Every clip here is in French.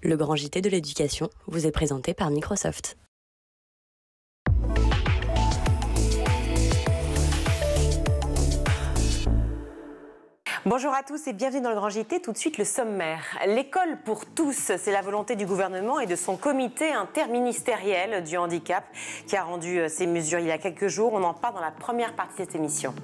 Le grand JT de l'éducation vous est présenté par Microsoft. Bonjour à tous et bienvenue dans le Grand JT. Tout de suite le sommaire. L'école pour tous, c'est la volonté du gouvernement et de son comité interministériel du handicap qui a rendu ces mesures il y a quelques jours. On en parle dans la première partie de cette émission.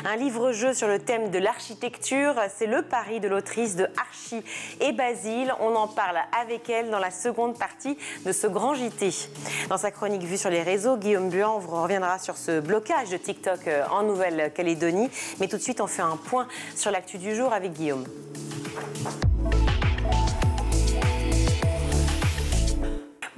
Un livre-jeu sur le thème de l'architecture, c'est le pari de l'autrice de Archie et Basile. On en parle avec elle dans la seconde partie de ce Grand JT. Dans sa chronique vue sur les réseaux, Guillaume Buan reviendra sur ce blocage de TikTok en Nouvelle-Calédonie. Mais tout de suite, on fait un point sur l'actu du jour avec Guillaume.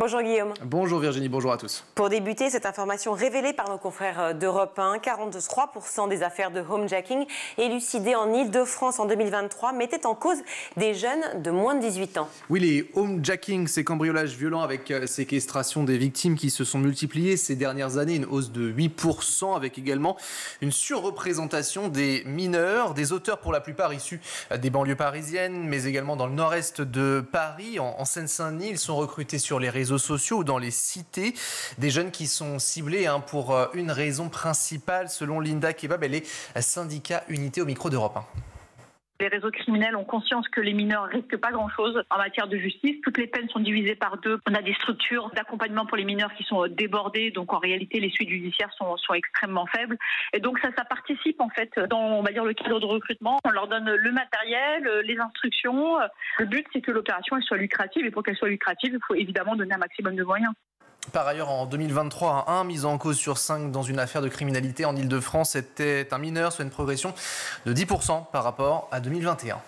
Bonjour Guillaume. Bonjour Virginie, bonjour à tous. Pour débuter, cette information révélée par nos confrères d'Europe 1, 43% des affaires de homejacking élucidées en Ile-de-France en 2023 mettaient en cause des jeunes de moins de 18 ans. Oui, les homejacking, ces cambriolages violents avec séquestration des victimes qui se sont multipliés ces dernières années, une hausse de 8%, avec également une surreprésentation des mineurs, des auteurs pour la plupart issus des banlieues parisiennes, mais également dans le nord-est de Paris, en Seine-Saint-Denis. Ils sont recrutés sur les réseaux sociaux ou dans les cités, des jeunes qui sont ciblés pour une raison principale. Selon Linda Kebab, elle est syndicat unité au micro d'Europe 1. Les réseaux criminels ont conscience que les mineurs ne risquent pas grand-chose en matière de justice. Toutes les peines sont divisées par deux. On a des structures d'accompagnement pour les mineurs qui sont débordées. Donc en réalité, les suites judiciaires sont extrêmement faibles. Et donc ça participe en fait dans, on va dire, le cadre de recrutement. On leur donne le matériel, les instructions. Le but, c'est que l'opération elle soit lucrative. Et pour qu'elle soit lucrative, il faut évidemment donner un maximum de moyens. Par ailleurs, en 2023, un mis en cause sur 5 dans une affaire de criminalité en Ile-de-France était un mineur, soit une progression de 10% par rapport à 2021.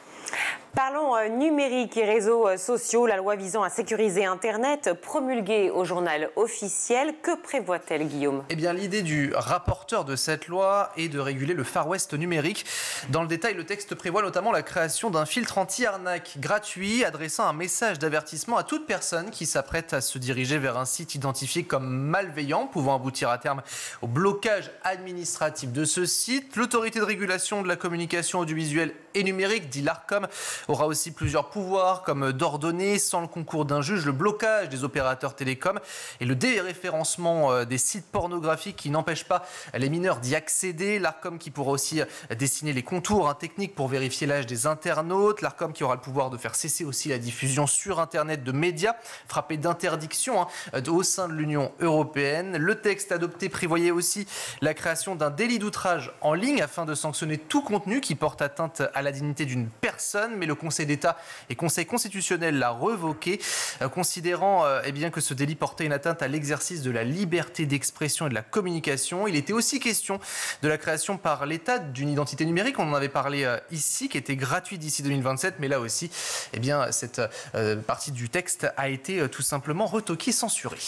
Parlons numérique et réseaux sociaux. La loi visant à sécuriser Internet, promulguée au journal officiel. Que prévoit-elle, Guillaume ? Eh bien, l'idée du rapporteur de cette loi est de réguler le Far West numérique. Dans le détail, le texte prévoit notamment la création d'un filtre anti-arnaque gratuit adressant un message d'avertissement à toute personne qui s'apprête à se diriger vers un site identifié comme malveillant, pouvant aboutir à terme au blocage administratif de ce site. L'autorité de régulation de la communication audiovisuelle et numérique, dit l'Arcom, aura aussi plusieurs pouvoirs comme d'ordonner, sans le concours d'un juge, le blocage des opérateurs télécoms et le déréférencement des sites pornographiques qui n'empêchent pas les mineurs d'y accéder. L'Arcom qui pourra aussi dessiner les contours techniques pour vérifier l'âge des internautes. L'Arcom qui aura le pouvoir de faire cesser aussi la diffusion sur Internet de médias frappés d'interdiction au sein de l'Union européenne. Le texte adopté prévoyait aussi la création d'un délit d'outrage en ligne afin de sanctionner tout contenu qui porte atteinte à la dignité d'une personne. Mais le Conseil d'État et Conseil constitutionnel l'a revoqué, considérant bien que ce délit portait une atteinte à l'exercice de la liberté d'expression et de la communication. Il était aussi question de la création par l'État d'une identité numérique. On en avait parlé ici, qui était gratuite d'ici 2027. Mais là aussi, cette partie du texte a été tout simplement retoquée, censurée.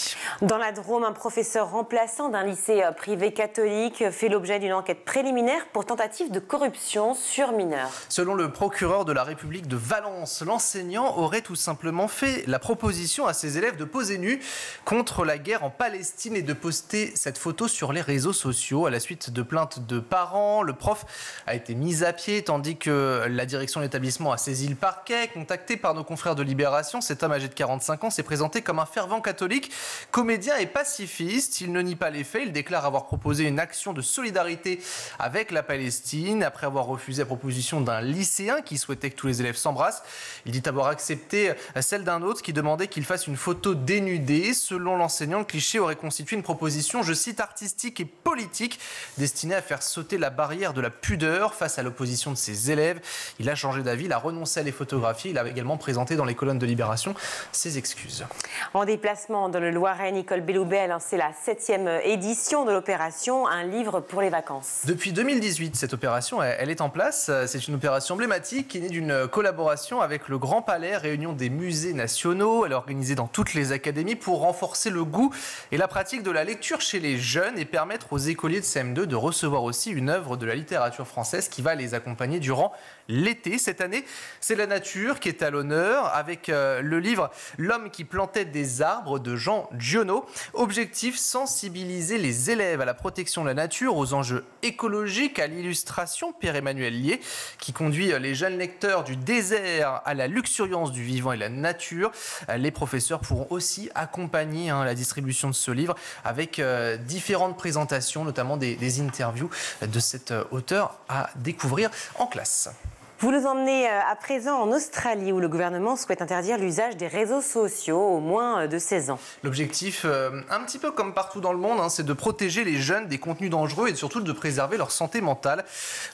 Dans la Drôme, un professeur remplaçant d'un lycée privé catholique fait l'objet d'une enquête préliminaire pour tentative de corruption sur mineurs. Selon le procureur de la République de Valence, l'enseignant aurait tout simplement fait la proposition à ses élèves de poser nus contre la guerre en Palestine et de poster cette photo sur les réseaux sociaux. À la suite de plaintes de parents, le prof a été mis à pied tandis que la direction de l'établissement a saisi le parquet. Contacté par nos confrères de Libération, cet homme âgé de 45 ans s'est présenté comme un fervent catholique, comédien et pacifiste. Il ne nie pas les faits, il déclare avoir proposé une action de solidarité avec la Palestine après avoir refusé la proposition d'un lycéen qui souhaitait que tous les élèves s'embrassent. Il dit avoir accepté celle d'un autre qui demandait qu'il fasse une photo dénudée. Selon l'enseignant, le cliché aurait constitué une proposition, je cite, artistique et politique, destinée à faire sauter la barrière de la pudeur face à l'opposition de ses élèves. Il a changé d'avis, il a renoncé à les photographier. Il a également présenté dans les colonnes de Libération ses excuses. En déplacement dans le Loiret, Nicole Belloubet a lancé la 7e édition de l'opération Un livre pour les vacances. Depuis 2018, cette opération, elle est en place. C'est une opération emblématique qui est née d'une collaboration avec le Grand Palais, réunion des musées nationaux. Elle est organisée dans toutes les académies pour renforcer le goût et la pratique de la lecture chez les jeunes et permettre aux écoliers de CM2 de recevoir aussi une œuvre de la littérature française qui va les accompagner durant l'été. Cette année, c'est la nature qui est à l'honneur avec le livre « L'homme qui plantait des arbres » de Jean Giono. Objectif, sensibiliser les élèves à la protection de la nature, aux enjeux écologiques, à l'illustration. Pierre-Emmanuel Lié qui conduit les jeunes lecteurs du désert à la luxuriance du vivant et la nature. Les professeurs pourront aussi accompagner la distribution de ce livre avec différentes présentations, notamment des interviews de cet auteur à découvrir en classe. Vous nous emmenez à présent en Australie où le gouvernement souhaite interdire l'usage des réseaux sociaux aux moins de 16 ans. L'objectif, un petit peu comme partout dans le monde, c'est de protéger les jeunes des contenus dangereux et surtout de préserver leur santé mentale.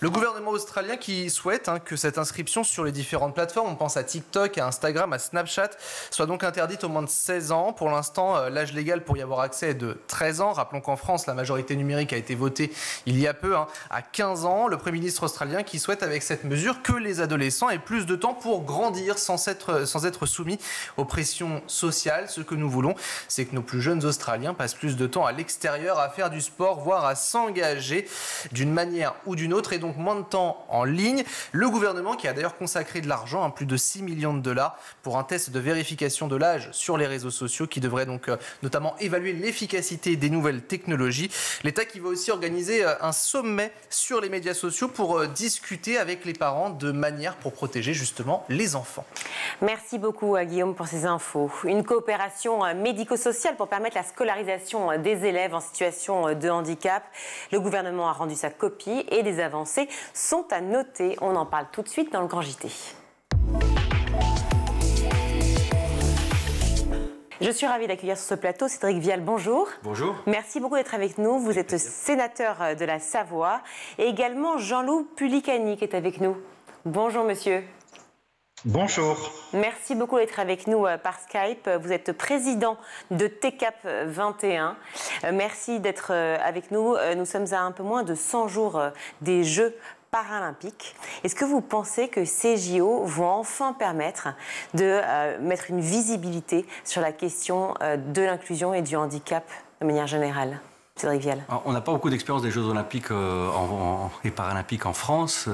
Le gouvernement australien qui souhaite que cette inscription sur les différentes plateformes, on pense à TikTok, à Instagram, à Snapchat, soit donc interdite aux moins de 16 ans. Pour l'instant, l'âge légal pour y avoir accès est de 13 ans. Rappelons qu'en France, la majorité numérique a été votée il y a peu, à 15 ans. Le Premier ministre australien qui souhaite avec cette mesure que les adolescents aient plus de temps pour grandir sans être soumis aux pressions sociales. Ce que nous voulons, c'est que nos plus jeunes Australiens passent plus de temps à l'extérieur, à faire du sport, voire à s'engager d'une manière ou d'une autre, et donc moins de temps en ligne. Le gouvernement qui a d'ailleurs consacré de l'argent, plus de 6 millions de dollars, pour un test de vérification de l'âge sur les réseaux sociaux qui devrait donc notamment évaluer l'efficacité des nouvelles technologies. L'État qui va aussi organiser un sommet sur les médias sociaux pour discuter avec les parents de manière pour protéger justement les enfants. Merci beaucoup à Guillaume pour ces infos. Une coopération médico-sociale pour permettre la scolarisation des élèves en situation de handicap. Le gouvernement a rendu sa copie et des avancées sont à noter. On en parle tout de suite dans le Grand JT. Je suis ravie d'accueillir sur ce plateau Cédric Vial, bonjour. Bonjour. Merci beaucoup d'être avec nous. Vous êtes sénateur de la Savoie et également Jean-Loup Pulicani qui est avec nous. Bonjour monsieur. Bonjour. Merci beaucoup d'être avec nous par Skype. Vous êtes président de TCAP 21. Merci d'être avec nous. Nous sommes à un peu moins de 100 jours des Jeux paralympiques. Est-ce que vous pensez que ces JO vont enfin permettre de mettre une visibilité sur la question de l'inclusion et du handicap de manière générale ? Cédric Vial. On n'a pas beaucoup d'expérience des Jeux olympiques et paralympiques en France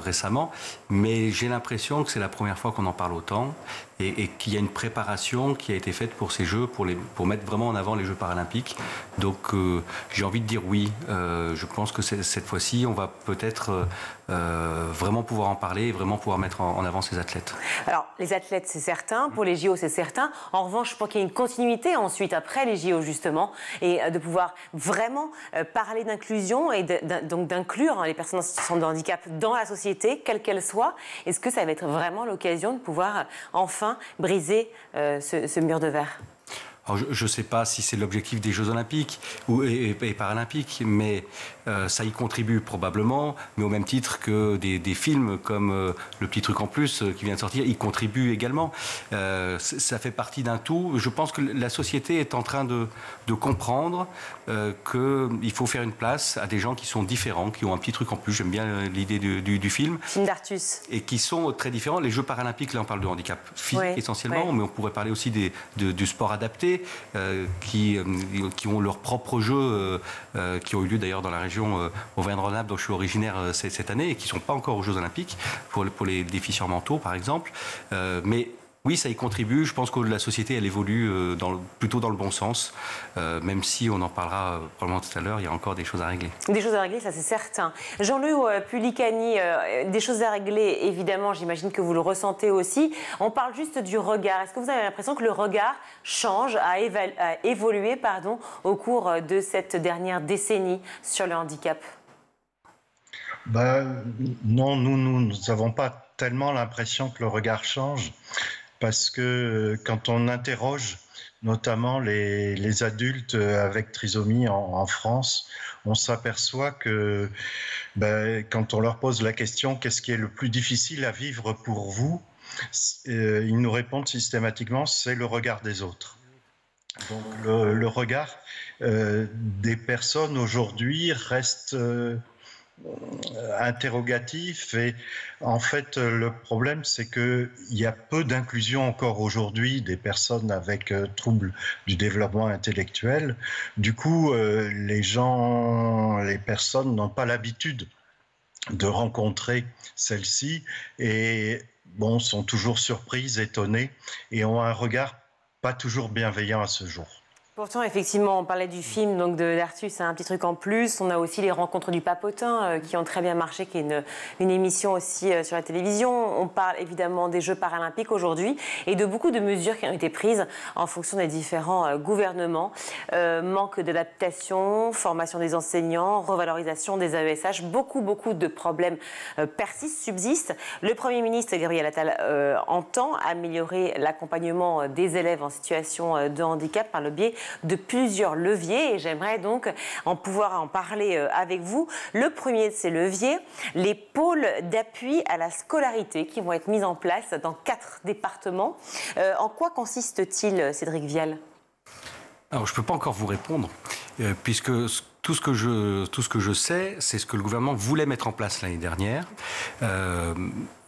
récemment, mais j'ai l'impression que c'est la première fois qu'on en parle autant et qu'il y a une préparation qui a été faite pour ces Jeux, pour mettre vraiment en avant les Jeux paralympiques. Donc j'ai envie de dire oui. Je pense que cette fois-ci, on va peut-être vraiment pouvoir en parler et vraiment pouvoir mettre en avant ces athlètes. Alors, les athlètes, c'est certain. Pour les JO, c'est certain. En revanche, je pense qu'il y a une continuité ensuite, après les JO, justement, et de pouvoir vraiment parler d'inclusion et donc d'inclure les personnes en situation de handicap dans la société, quelle qu'elle soit. Est-ce que ça va être vraiment l'occasion de pouvoir enfin briser ce mur de verre ? Alors, je ne sais pas si c'est l'objectif des Jeux olympiques et paralympiques, mais ça y contribue probablement, mais au même titre que des films comme Le Petit Truc en Plus qui vient de sortir, y contribuent également. Ça fait partie d'un tout. Je pense que la société est en train de comprendre qu'il faut faire une place à des gens qui sont différents, qui ont un petit truc en plus. J'aime bien l'idée du film. Film d'Artus. Et qui sont très différents. Les Jeux paralympiques, là on parle de handicap physique essentiellement, mais on pourrait parler aussi du sport adapté, qui ont leurs propres jeux, qui ont eu lieu d'ailleurs dans la région Auvergne-Rhône-Alpes dont je suis originaire cette année et qui ne sont pas encore aux Jeux Olympiques, pour les déficients mentaux par exemple. Mais oui, ça y contribue. Je pense que la société, elle évolue plutôt dans le bon sens, même si on en parlera probablement tout à l'heure, il y a encore des choses à régler. Des choses à régler, ça c'est certain. Jean-Loup Pulicani, des choses à régler, évidemment, j'imagine que vous le ressentez aussi. On parle juste du regard. Est-ce que vous avez l'impression que le regard change, a évolué au cours de cette dernière décennie sur le handicap ? Non, nous n'avons pas tellement l'impression que le regard change. Parce que quand on interroge notamment les adultes avec trisomie en France, on s'aperçoit que quand on leur pose la question « Qu'est-ce qui est le plus difficile à vivre pour vous ?», ils nous répondent systématiquement « C'est le regard des autres ». Donc le regard des personnes aujourd'hui reste interrogatif et en fait le problème c'est qu'il y a peu d'inclusion encore aujourd'hui des personnes avec troubles du développement intellectuel. Du coup les personnes n'ont pas l'habitude de rencontrer celles-ci et bon, sont toujours surprises, étonnées et ont un regard pas toujours bienveillant à ce jour. Pourtant, effectivement, on parlait du film donc de d'Artus, c'est un petit truc en plus. On a aussi les rencontres du Papotin qui ont très bien marché, qui est une émission aussi sur la télévision. On parle évidemment des Jeux paralympiques aujourd'hui et de beaucoup de mesures qui ont été prises en fonction des différents gouvernements. Manque d'adaptation, formation des enseignants, revalorisation des AESH. Beaucoup de problèmes persistent, subsistent. Le Premier ministre, Gabriel Attal, entend améliorer l'accompagnement des élèves en situation de handicap par le biais de plusieurs leviers et j'aimerais donc pouvoir en parler avec vous. Le premier de ces leviers, les pôles d'appui à la scolarité qui vont être mis en place dans 4 départements. En quoi consiste-t-il, Cédric Vial ? Alors, je ne peux pas encore vous répondre, puisque tout ce que je sais, c'est ce que le gouvernement voulait mettre en place l'année dernière.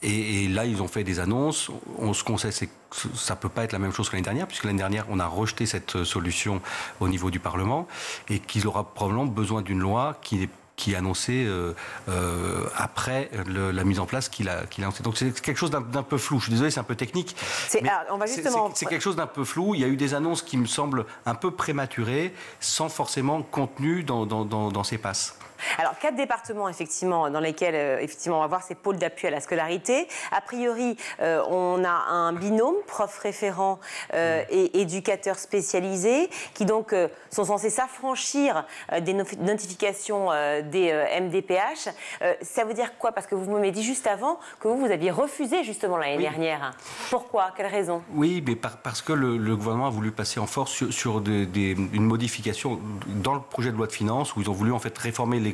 Et là, ils ont fait des annonces. Ce qu'on sait, c'est que ça ne peut pas être la même chose que l'année dernière, puisque l'année dernière, on a rejeté cette solution au niveau du Parlement, et qu'il aura probablement besoin d'une loi qui est annoncée après la mise en place qu'il a annoncée. Donc c'est quelque chose d'un peu flou. Je suis désolé, c'est un peu technique. C'est quelque chose d'un peu flou. Il y a eu des annonces qui me semblent un peu prématurées, sans forcément contenu dans ces passes. Alors, 4 départements, effectivement, dans lesquels, effectivement, on va voir ces pôles d'appui à la scolarité. A priori, on a un binôme, prof référent et éducateur spécialisé, qui donc sont censés s'affranchir des notifications des MDPH. Ça veut dire quoi? Parce que vous m'avez dit juste avant que vous aviez refusé, justement, l'année dernière. Pourquoi? Quelle raison? Oui, mais parce que le gouvernement a voulu passer en force sur une modification dans le projet de loi de finances, où ils ont voulu, en fait, réformer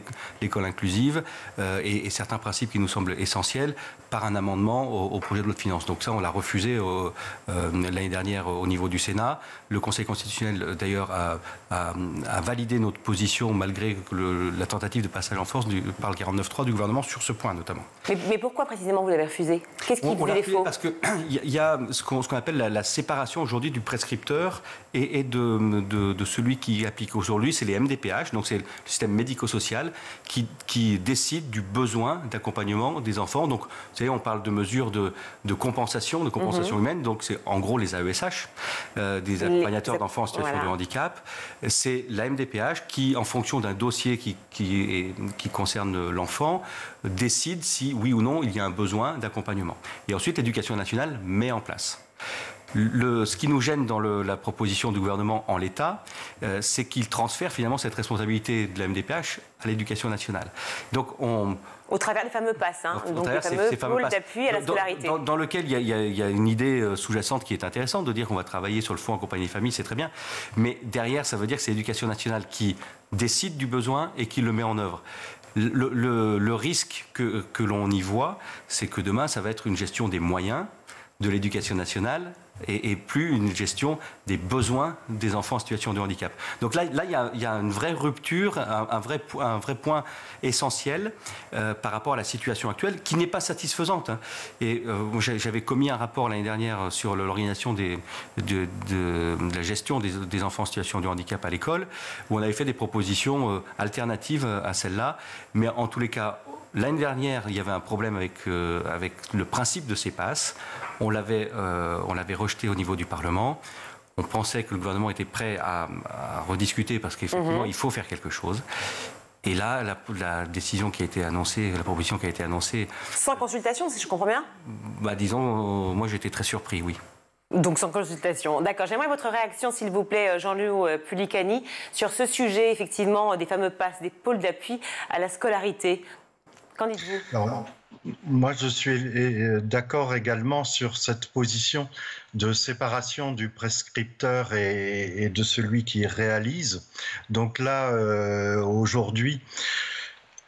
l'école inclusive et certains principes qui nous semblent essentiels par un amendement au projet de loi de finances. Donc ça, on l'a refusé l'année dernière au niveau du Sénat. Le Conseil constitutionnel, d'ailleurs, a validé notre position malgré la tentative de passage en force par le 49.3 du gouvernement sur ce point, notamment. Mais pourquoi précisément vous l'avez refusé? Qu'est-ce qui faisait défaut? Parce qu'il y a ce qu'on appelle la séparation aujourd'hui du prescripteur et de celui qui applique. Aujourd'hui, c'est les MDPH, donc c'est le système médico-social qui décide du besoin d'accompagnement des enfants. Donc, vous savez, on parle de mesures de compensation humaine. Donc, c'est en gros les AESH, des accompagnateurs d'enfants en situation de handicap. C'est la MDPH qui, en fonction d'un dossier qui concerne l'enfant, décide si, oui ou non, il y a un besoin d'accompagnement. Et ensuite, l'Éducation nationale met en place. Ce qui nous gêne dans la proposition du gouvernement en l'état, c'est qu'il transfère finalement cette responsabilité de la MDPH à l'Éducation nationale. Donc au travers des fameux passes, donc les fameux pôles d'appui à la scolarité. Dans lequel il y a une idée sous-jacente qui est intéressante, de dire qu'on va travailler sur le fonds accompagner les familles, c'est très bien. Mais derrière, ça veut dire que c'est l'Éducation nationale qui décide du besoin et qui le met en œuvre. Le risque que l'on y voit, c'est que demain, ça va être une gestion des moyens de l'Éducation nationale et plus une gestion des besoins des enfants en situation de handicap. Donc là, il y a une vraie rupture, un vrai point essentiel par rapport à la situation actuelle, qui n'est pas satisfaisante. Et j'avais commis un rapport l'année dernière sur l'organisation de la gestion des enfants en situation de handicap à l'école, où on avait fait des propositions alternatives à celle-là. Mais en tous les cas, l'année dernière, il y avait un problème avec le principe de ces passes. On l'avait rejeté au niveau du Parlement. On pensait que le gouvernement était prêt à rediscuter parce qu'effectivement, il faut faire quelque chose. Et là, la décision qui a été annoncée, la proposition qui a été annoncée... Sans consultation, si je comprends bien? Disons, moi j'étais très surpris, oui. Donc sans consultation. D'accord. J'aimerais votre réaction, s'il vous plaît, Jean-Loup Pulicani, sur ce sujet, effectivement, des fameux passes, des pôles d'appui à la scolarité. Qu'en dites-vous? Alors, moi, je suis d'accord également sur cette position de séparation du prescripteur et de celui qui réalise. Donc là, aujourd'hui,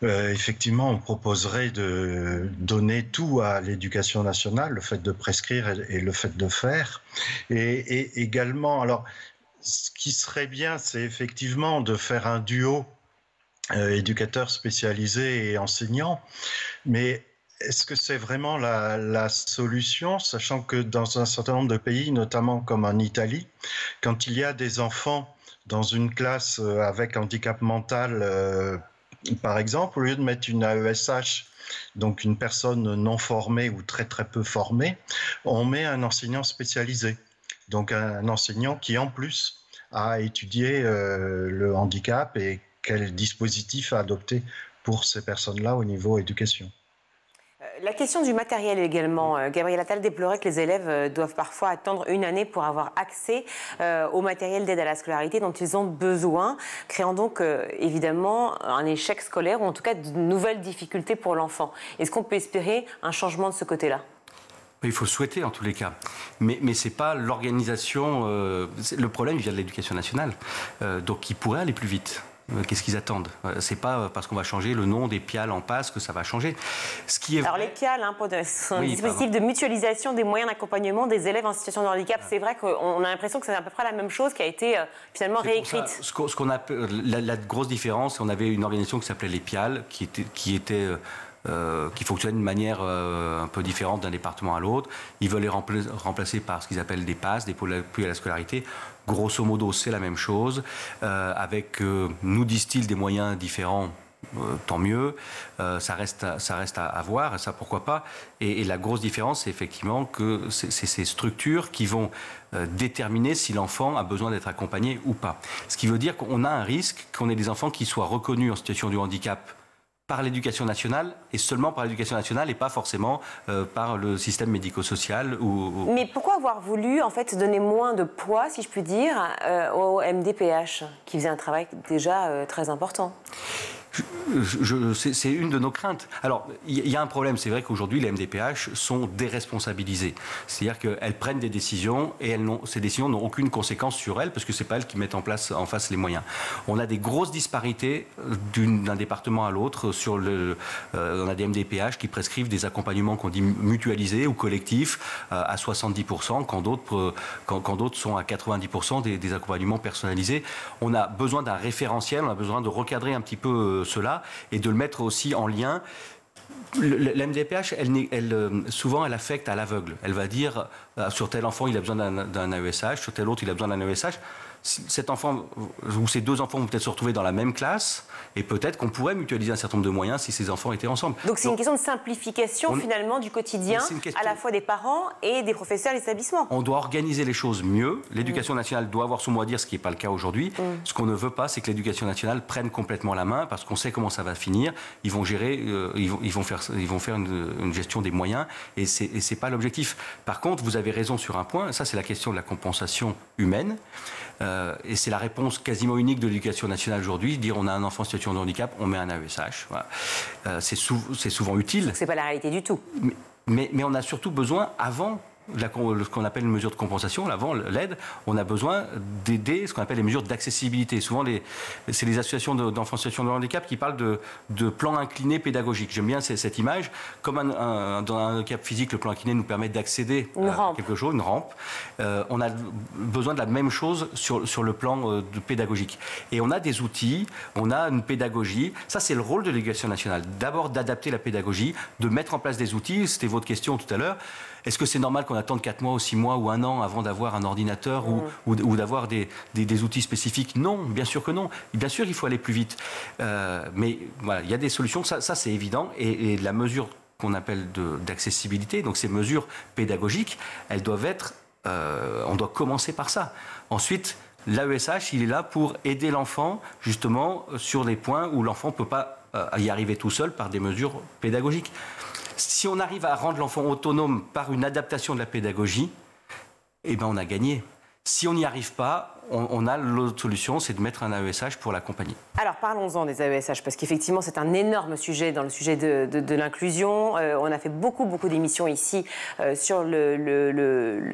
effectivement, on proposerait de donner tout à l'Éducation nationale, le fait de prescrire et le fait de faire. Et également, alors, ce qui serait bien, c'est effectivement de faire un duo éducateurs spécialisés et enseignants, mais est-ce que c'est vraiment la solution, sachant que dans un certain nombre de pays, notamment comme en Italie, quand il y a des enfants dans une classe avec handicap mental Par exemple, au lieu de mettre une AESH, donc une personne non formée ou très très peu formée, on met un enseignant spécialisé. Donc un enseignant qui en plus a étudié le handicap et quel dispositif à adopter pour ces personnes-là au niveau éducation. La question du matériel également. Gabriel Attal déplorait que les élèves doivent parfois attendre une année pour avoir accès au matériel d'aide à la scolarité dont ils ont besoin, créant donc évidemment un échec scolaire ou en tout cas de nouvelles difficultés pour l'enfant. Est-ce qu'on peut espérer un changement de ce côté-là ? Il faut le souhaiter en tous les cas. Mais ce n'est pas l'organisation. Le problème vient de l'éducation nationale. Donc il pourrait aller plus vite. Qu'est-ce qu'ils attendent? C'est pas parce qu'on va changer le nom des PIAL en PASS que ça va changer. Ce qui est Alors les PIAL, sont un dispositif de mutualisation des moyens d'accompagnement des élèves en situation de handicap. C'est vrai qu'on a l'impression que c'est à peu près la même chose qui a été finalement réécrite. Ce qu'on appelle la grosse différence, on avait une organisation qui s'appelait les PIAL, qui fonctionnait de manière un peu différente d'un département à l'autre. Ils veulent les remplacer par ce qu'ils appellent des PASS, des pôles d'appui à la scolarité. Grosso modo, c'est la même chose, avec, nous disent-ils, des moyens différents, tant mieux. Ça reste à voir, ça pourquoi pas. Et la grosse différence, c'est effectivement que c'est ces structures qui vont déterminer si l'enfant a besoin d'être accompagné ou pas. Ce qui veut dire qu'on a un risque qu'on ait des enfants qui soient reconnus en situation de handicap par l'éducation nationale, et seulement par l'éducation nationale et pas forcément par le système médico-social. Mais pourquoi avoir voulu en fait donner moins de poids, si je puis dire, au MDPH, qui faisait un travail déjà très important? C'est une de nos craintes. Alors, il y a un problème. C'est vrai qu'aujourd'hui, les MDPH sont déresponsabilisées. C'est-à-dire qu'elles prennent des décisions et ces décisions n'ont aucune conséquence sur elles parce que ce n'est pas elles qui mettent en face les moyens. On a des grosses disparités d'un département à l'autre. On a des MDPH qui prescrivent des accompagnements qu'on dit mutualisés ou collectifs à 70%, quand d'autres sont à 90% des accompagnements personnalisés. On a besoin d'un référentiel, on a besoin de recadrer un petit peu cela et de le mettre aussi en lien. La MDPH, souvent, elle affecte à l'aveugle. Elle va dire, sur tel enfant, il a besoin d'un AESH, sur tel autre, il a besoin d'un AESH. Cet enfant ou ces deux enfants vont peut-être se retrouver dans la même classe et peut-être qu'on pourrait mutualiser un certain nombre de moyens si ces enfants étaient ensemble. Donc c'est une question de simplification finalement du quotidien à la fois des parents et des professeurs de l'établissement. On doit organiser les choses mieux. L'éducation nationale doit avoir son mot à dire, ce qui n'est pas le cas aujourd'hui. Ce qu'on ne veut pas, c'est que l'éducation nationale prenne complètement la main parce qu'on sait comment ça va finir. Ils vont gérer, ils vont faire une gestion des moyens et c'est pas l'objectif. Par contre, vous avez raison sur un point. Ça, c'est la question de la compensation humaine. Et c'est la réponse quasiment unique de l'éducation nationale aujourd'hui, dire on a un enfant en situation de handicap, on met un AESH. Voilà. C'est souvent utile. C'est pas la réalité du tout. Mais on a surtout besoin, avant ce qu'on appelle une mesure de compensation, avant l'aide, on a besoin d'aider ce qu'on appelle les mesures d'accessibilité. Souvent, c'est les associations d'enfants en situation de handicap qui parlent de plan incliné pédagogique. J'aime bien cette image. Comme dans un handicap physique, le plan incliné nous permet d'accéder à quelque chose, une rampe. On a besoin de la même chose sur le plan pédagogique. Et on a des outils, on a une pédagogie. Ça, c'est le rôle de l'éducation nationale. D'abord, d'adapter la pédagogie, de mettre en place des outils. C'était votre question tout à l'heure. Est-ce que c'est normal qu'on attende 4 mois ou 6 mois ou 1 an avant d'avoir un ordinateur ou d'avoir des outils spécifiques? Non, bien sûr que non. Bien sûr, il faut aller plus vite. Mais voilà, il y a des solutions, ça c'est évident. Et la mesure qu'on appelle d'accessibilité, donc ces mesures pédagogiques, elles doivent être... on doit commencer par ça. Ensuite, l'AESH, il est là pour aider l'enfant, justement, sur des points où l'enfant ne peut pas y arriver tout seul par des mesures pédagogiques. Si on arrive à rendre l'enfant autonome par une adaptation de la pédagogie, eh ben on a gagné. Si on n'y arrive pas, on a l'autre solution, c'est de mettre un AESH pour l'accompagner. Alors parlons-en des AESH, parce qu'effectivement c'est un énorme sujet dans le sujet de l'inclusion. On a fait beaucoup d'émissions ici sur le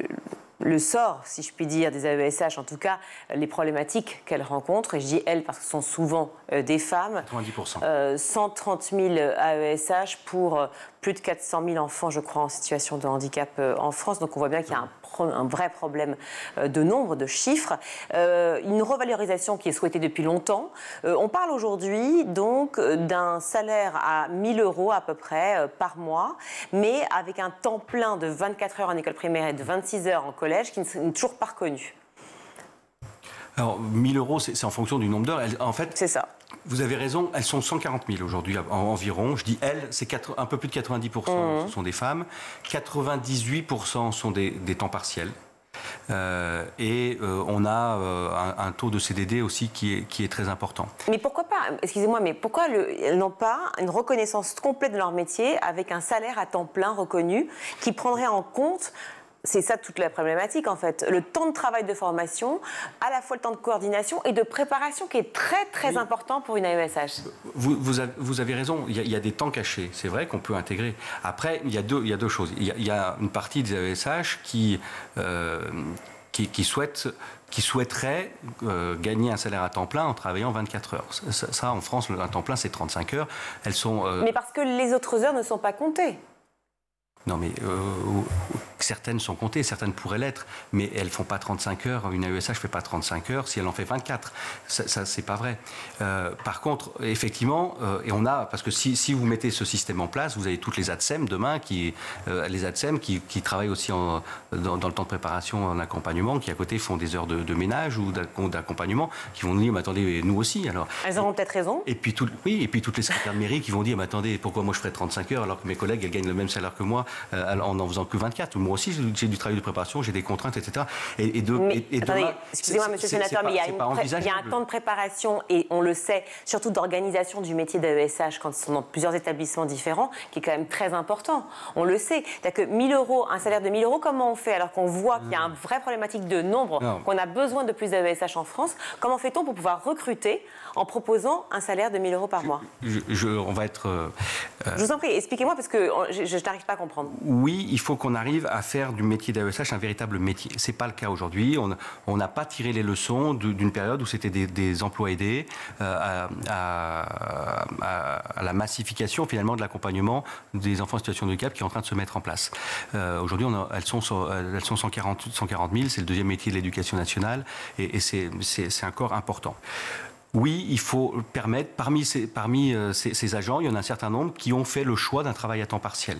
sort, si je puis dire, des AESH, en tout cas les problématiques qu'elles rencontrent. Et je dis elles parce que ce sont souvent des femmes. 90%. 130 000 AESH pour plus de 400 000 enfants, je crois, en situation de handicap en France. Donc on voit bien qu'il y a un vrai problème de nombre, de chiffres. Une revalorisation qui est souhaitée depuis longtemps. On parle aujourd'hui donc d'un salaire à 1 000 € à peu près par mois, mais avec un temps plein de 24 heures en école primaire et de 26 heures en collège qui n'est toujours pas reconnu. Alors, 1 000 €, c'est en fonction du nombre d'heures. En fait, c'est ça. Vous avez raison, elles sont 140 000 aujourd'hui environ. Je dis elles, c'est un peu plus de 90% ce sont des femmes. 98% sont des temps partiels. On a un taux de CDD aussi qui est très important. Mais pourquoi pas, excusez-moi, mais pourquoi elles n'ont pas une reconnaissance complète de leur métier avec un salaire à temps plein reconnu qui prendrait en compte, c'est ça toute la problématique en fait, le temps de travail de formation, à la fois le temps de coordination et de préparation qui est très très important pour une AESH. Vous avez raison, il y a des temps cachés, c'est vrai qu'on peut intégrer. Après, il y a deux choses. Il y a une partie des AESH qui souhaiteraient gagner un salaire à temps plein en travaillant 24 heures. Ça en France, un temps plein, c'est 35 heures. Elles sont, Mais parce que les autres heures ne sont pas comptées. Non, mais certaines sont comptées, certaines pourraient l'être, mais elles ne font pas 35 heures. Une AESH ne fait pas 35 heures si elle en fait 24. Ça c'est pas vrai. Par contre, effectivement, et on a, parce que si vous mettez ce système en place, vous avez toutes les ATSEM demain, les ATSEM qui travaillent aussi dans le temps de préparation en accompagnement, qui à côté font des heures de ménage ou d'accompagnement, qui vont nous dire, mais attendez, nous aussi. Alors, elles auront peut-être raison. Et puis, toutes les secrétaires de mairie qui vont dire, mais attendez, pourquoi moi je ferais 35 heures alors que mes collègues, elles gagnent le même salaire que moi en n'en faisant que 24. Moi aussi, j'ai du travail de préparation, j'ai des contraintes, etc. Attendez, excusez-moi, monsieur le sénateur, mais il y a un temps de préparation, et on le sait, surtout d'organisation du métier d'AESH quand ce sont dans plusieurs établissements différents, qui est quand même très important. On le sait. C'est-à-dire que 1 000 euros, un salaire de 1 000 euros, comment on fait alors qu'on voit qu'il y a une vraie problématique de nombre, qu'on a besoin de plus d'AESH en France? Comment fait-on pour pouvoir recruter en proposant un salaire de 1 000 euros par mois? On va être... Je vous en prie, expliquez-moi parce que je n'arrive pas à comprendre. Oui, il faut qu'on arrive à faire du métier d'AESH un véritable métier. Ce n'est pas le cas aujourd'hui. On n'a pas tiré les leçons d'une période où c'était des emplois aidés à la massification finalement de l'accompagnement des enfants en situation de handicap qui est en train de se mettre en place. Aujourd'hui, elles sont 140 000, c'est le deuxième métier de l'éducation nationale et c'est un corps important. Oui, il faut permettre, parmi ces agents, il y en a un certain nombre qui ont fait le choix d'un travail à temps partiel.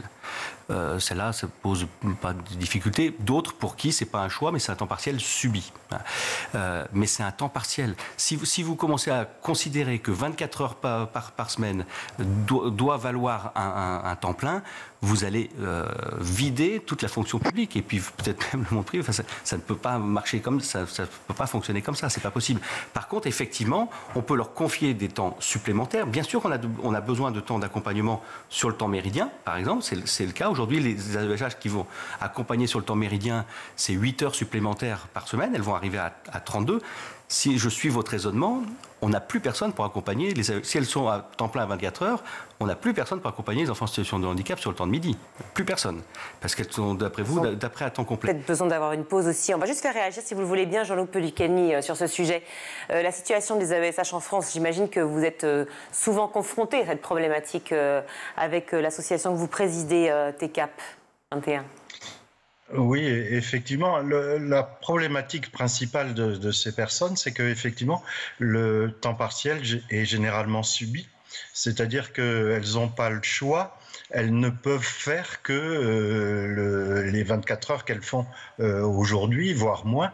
Celle-là, ça ne pose pas de difficulté. D'autres, pour qui, ce n'est pas un choix, mais c'est un temps partiel subi. Mais c'est un temps partiel. Si vous commencez à considérer que 24 heures par semaine doit valoir un temps plein, vous allez vider toute la fonction publique et puis peut-être même le monde privé. Enfin, ça ne peut pas marcher comme ça, ça ne peut pas fonctionner comme ça, c'est pas possible. Par contre, effectivement, on peut leur confier des temps supplémentaires. Bien sûr qu'on a besoin de temps d'accompagnement sur le temps méridien, par exemple, c'est le cas. Aujourd'hui, les AESH qui vont accompagner sur le temps méridien, c'est 8 heures supplémentaires par semaine, elles vont arriver à 32. Si je suis votre raisonnement, on n'a plus personne pour accompagner, si elles sont à temps plein à 24 heures, on n'a plus personne pour accompagner les enfants en situation de handicap sur le temps de midi. Plus personne. Parce qu'elles sont, d'après vous, d'après à temps complet. Peut-être besoin d'avoir une pause aussi. On va juste faire réagir, si vous le voulez bien, Jean-Luc Pellicani, sur ce sujet. La situation des AESH en France, j'imagine que vous êtes souvent confronté à cette problématique avec l'association que vous présidez, TCAP 21. Oui, effectivement, la problématique principale de ces personnes, c'est qu'effectivement, le temps partiel est généralement subi, c'est-à-dire qu'elles n'ont pas le choix, elles ne peuvent faire que les 24 heures qu'elles font aujourd'hui, voire moins,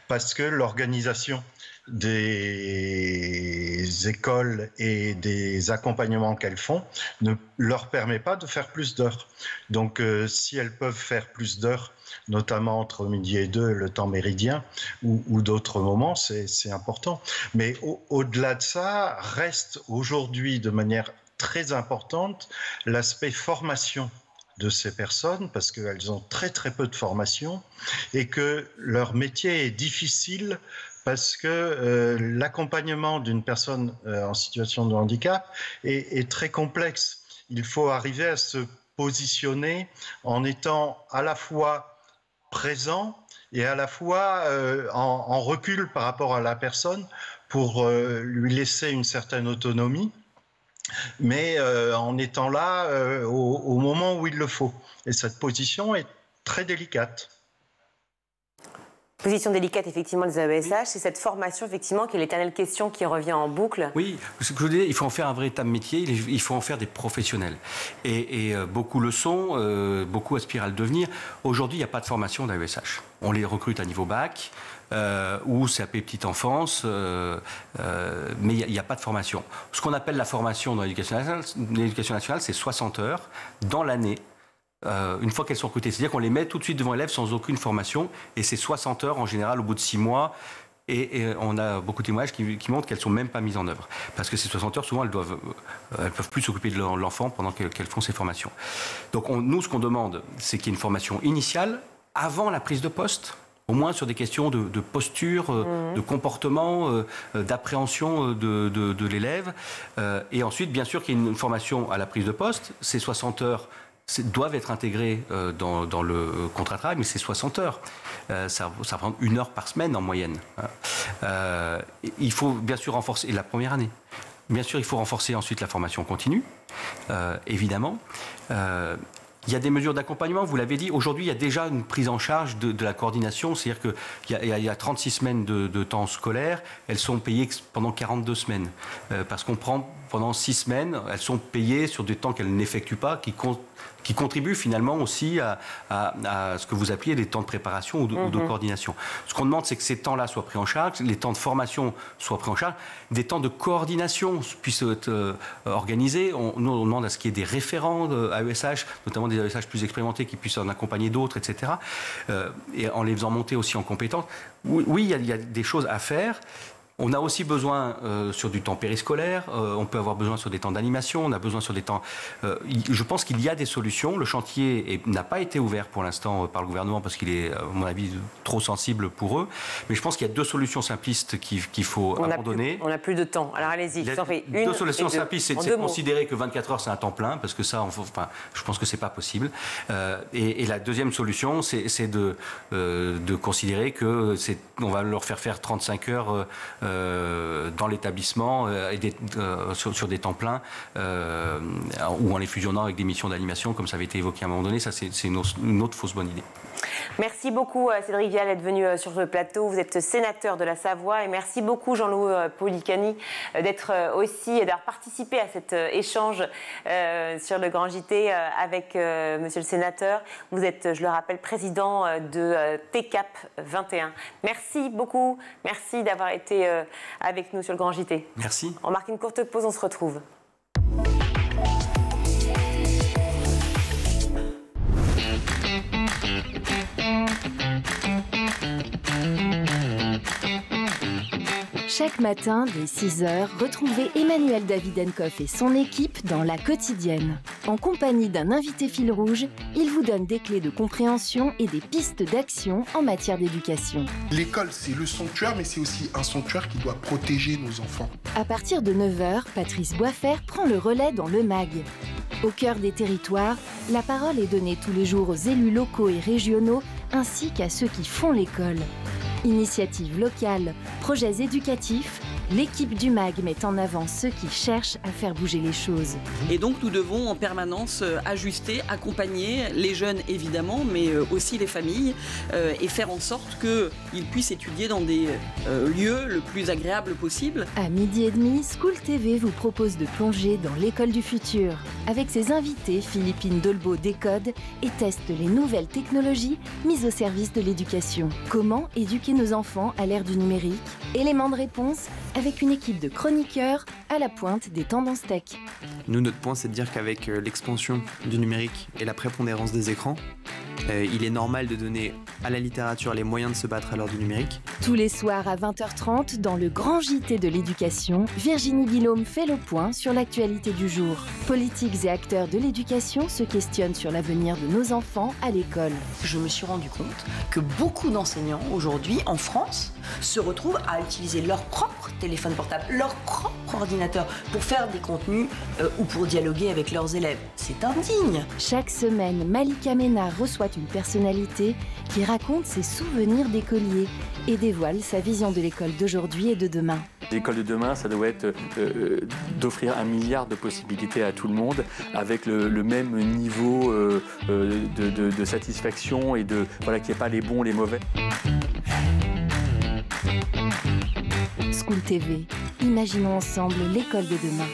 parce que l'organisation des écoles et des accompagnements qu'elles font ne leur permet pas de faire plus d'heures. Donc, si elles peuvent faire plus d'heures, notamment entre midi et 2, le temps méridien, ou d'autres moments, c'est important. Mais au-delà de ça, reste aujourd'hui de manière très importante l'aspect formation de ces personnes, parce qu'elles ont très très peu de formation, et que leur métier est difficile parce que l'accompagnement d'une personne en situation de handicap est très complexe. Il faut arriver à se positionner en étant à la fois présent et à la fois en recul par rapport à la personne pour lui laisser une certaine autonomie, mais en étant là au moment où il le faut. Et cette position est très délicate. Position délicate, effectivement, des AESH, c'est cette formation, effectivement, qui est l'éternelle question qui revient en boucle. Oui, ce que je disais, il faut en faire un véritable métier, il faut en faire des professionnels. Et beaucoup le sont, beaucoup aspirent à le devenir. Aujourd'hui, il n'y a pas de formation d'AESH. On les recrute à niveau bac, ou CAP petite enfance, mais il n'y a pas de formation. Ce qu'on appelle la formation dans l'éducation nationale, c'est 60 heures dans l'année. Une fois qu'elles sont recrutées. C'est-à-dire qu'on les met tout de suite devant l'élève sans aucune formation, et c'est 60 heures en général au bout de 6 mois, et on a beaucoup de témoignages qui montrent qu'elles ne sont même pas mises en œuvre. Parce que ces 60 heures, souvent, elles ne peuvent plus s'occuper de l'enfant pendant qu'elles font ces formations. Donc nous, ce qu'on demande, c'est qu'il y ait une formation initiale avant la prise de poste, au moins sur des questions de posture, de comportement, d'appréhension de l'élève. Et ensuite, bien sûr, qu'il y ait une formation à la prise de poste. Ces 60 heures doivent être intégrés dans le contrat de travail, mais c'est 60 heures. Ça prend 1 heure par semaine en moyenne. Il faut bien sûr renforcer la première année. Bien sûr, il faut renforcer ensuite la formation continue, évidemment. Il y a des mesures d'accompagnement, vous l'avez dit. Aujourd'hui, il y a déjà une prise en charge de la coordination. C'est-à-dire qu'il y a 36 semaines de temps scolaire. Elles sont payées pendant 42 semaines. Parce qu'on prend pendant 6 semaines, elles sont payées sur des temps qu'elles n'effectuent pas, qui contribuent finalement aussi à ce que vous appeliez des temps de préparation ou de coordination. Ce qu'on demande, c'est que ces temps-là soient pris en charge, les temps de formation soient pris en charge, des temps de coordination puissent être organisés. Nous, on demande à ce qu'il y ait des référents AESH, notamment des AESH plus expérimentés qui puissent en accompagner d'autres, etc. Et en les faisant monter aussi en compétences. Oui, il y a des choses à faire. On a aussi besoin sur du temps périscolaire, on peut avoir besoin sur des temps d'animation, on a besoin sur des temps... je pense qu'il y a des solutions. Le chantier n'a pas été ouvert pour l'instant par le gouvernement parce qu'il est, à mon avis, trop sensible pour eux. Mais je pense qu'il y a 2 solutions simplistes qu'il faut abandonner. On n'a plus de temps. Alors allez-y, je t'en prie. 2 solutions simplistes, c'est de considérer que 24 heures, c'est un temps plein, parce que ça, je pense que c'est pas possible. Et la deuxième solution, c'est de considérer que on va leur faire 35 heures dans l'établissement sur des temps pleins ou en les fusionnant avec des missions d'animation comme ça avait été évoqué à un moment donné. Ça, c'est une autre fausse bonne idée. Merci beaucoup Cédric Vial d'être venu sur le plateau. Vous êtes sénateur de la Savoie et merci beaucoup Jean-Loup Policani d'avoir participé à cet échange sur le Grand JT avec monsieur le sénateur. Vous êtes, je le rappelle, président de TCAP 21. Merci beaucoup. Merci d'avoir été avec nous sur le Grand JT. Merci. On marque une courte pause, on se retrouve. Chaque matin, dès 6h, retrouvez Emmanuel Davidenkoff et son équipe dans La Quotidienne. En compagnie d'un invité fil rouge, il vous donne des clés de compréhension et des pistes d'action en matière d'éducation. L'école, c'est le sanctuaire, mais c'est aussi un sanctuaire qui doit protéger nos enfants. À partir de 9h, Patrice Boisfer prend le relais dans le MAG. Au cœur des territoires, la parole est donnée tous les jours aux élus locaux et régionaux, ainsi qu'à ceux qui font l'école. Initiatives locales, projets éducatifs, l'équipe du MAG met en avant ceux qui cherchent à faire bouger les choses. Et donc nous devons en permanence ajuster, accompagner les jeunes évidemment, mais aussi les familles et faire en sorte qu'ils puissent étudier dans des lieux le plus agréables possible. À 12h30, School TV vous propose de plonger dans l'école du futur. Avec ses invités, Philippine Dolbeau décode et teste les nouvelles technologies mises au service de l'éducation. Comment éduquer nos enfants à l'ère du numérique? Élément de réponse avec une équipe de chroniqueurs à la pointe des tendances tech. Nous, notre point, c'est de dire qu'avec l'expansion du numérique et la prépondérance des écrans, il est normal de donner à la littérature les moyens de se battre à l'heure du numérique. Tous les soirs à 20h30, dans le Grand JT de l'éducation, Virginie Guillaume fait le point sur l'actualité du jour. Politiques et acteurs de l'éducation se questionnent sur l'avenir de nos enfants à l'école. Je me suis rendu compte que beaucoup d'enseignants aujourd'hui en France se retrouvent à utiliser leur propre téléphone portable, leur propre ordinateur pour faire des contenus ou pour dialoguer avec leurs élèves. C'est indigne. Chaque semaine, Malika Ménard reçoit une personnalité qui raconte ses souvenirs d'écolier et dévoile sa vision de l'école d'aujourd'hui et de demain. L'école de demain, ça doit être d'offrir 1 milliard de possibilités à tout le monde avec le même niveau de satisfaction et qu'il n'y ait pas les bons, les mauvais. School TV, imaginons ensemble l'école de demain.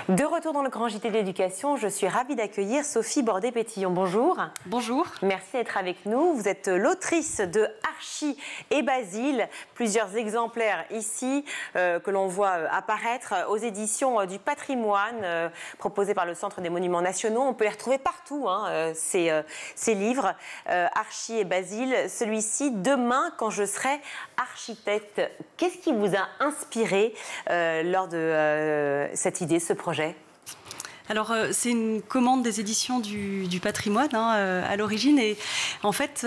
De retour dans le Grand JT de l'éducation, je suis ravie d'accueillir Sophie Bordet-Pétillon. Bonjour. Bonjour. Merci d'être avec nous. Vous êtes l'autrice de Archie et Basile, plusieurs exemplaires ici que l'on voit apparaître aux éditions du patrimoine proposées par le Centre des Monuments Nationaux. On peut les retrouver partout, ces livres. Archie et Basile, celui-ci, Demain quand je serai architecte. Qu'est-ce qui vous a inspiré lors de cette idée, ce projet ? Alors, c'est une commande des éditions du patrimoine à l'origine. Et en fait,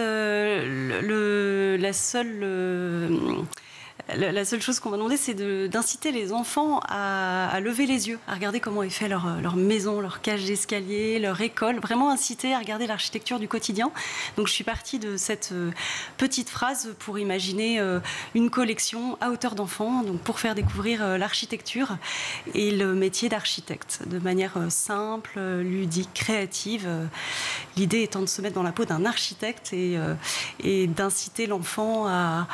la seule chose qu'on m'a demandé, c'est d'inciter les enfants à lever les yeux, à regarder comment est fait leur maison, leur cage d'escalier, leur école. Vraiment inciter à regarder l'architecture du quotidien. Donc, je suis partie de cette petite phrase pour imaginer une collection à hauteur d'enfant, donc pour faire découvrir l'architecture et le métier d'architecte de manière simple, ludique, créative. L'idée étant de se mettre dans la peau d'un architecte et d'inciter l'enfant à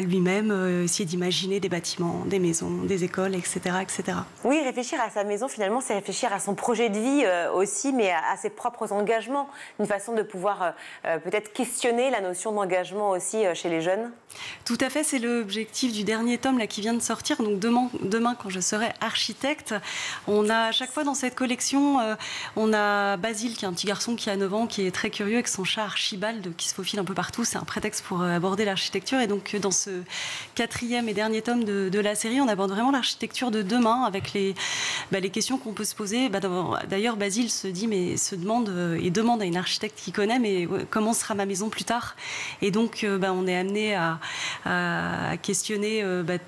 lui-même essayer d'imaginer des bâtiments, des maisons, des écoles, etc., etc. Oui, réfléchir à sa maison, finalement, c'est réfléchir à son projet de vie aussi, mais à ses propres engagements. Une façon de pouvoir peut-être questionner la notion d'engagement aussi chez les jeunes. Tout à fait, c'est l'objectif du dernier tome là, qui vient de sortir. Donc demain, quand je serai architecte, on a à chaque fois dans cette collection, on a Basile, qui est un petit garçon qui a 9 ans, qui est très curieux avec son chat Archibald, qui se faufile un peu partout. C'est un prétexte pour aborder l'architecture. Et donc dans ce 4e et dernier tome de la série, on aborde vraiment l'architecture de demain avec les questions qu'on peut se poser. D'ailleurs, Basile demande à une architecte qu'il connaît, mais comment sera ma maison plus tard? Et donc, on est amené à questionner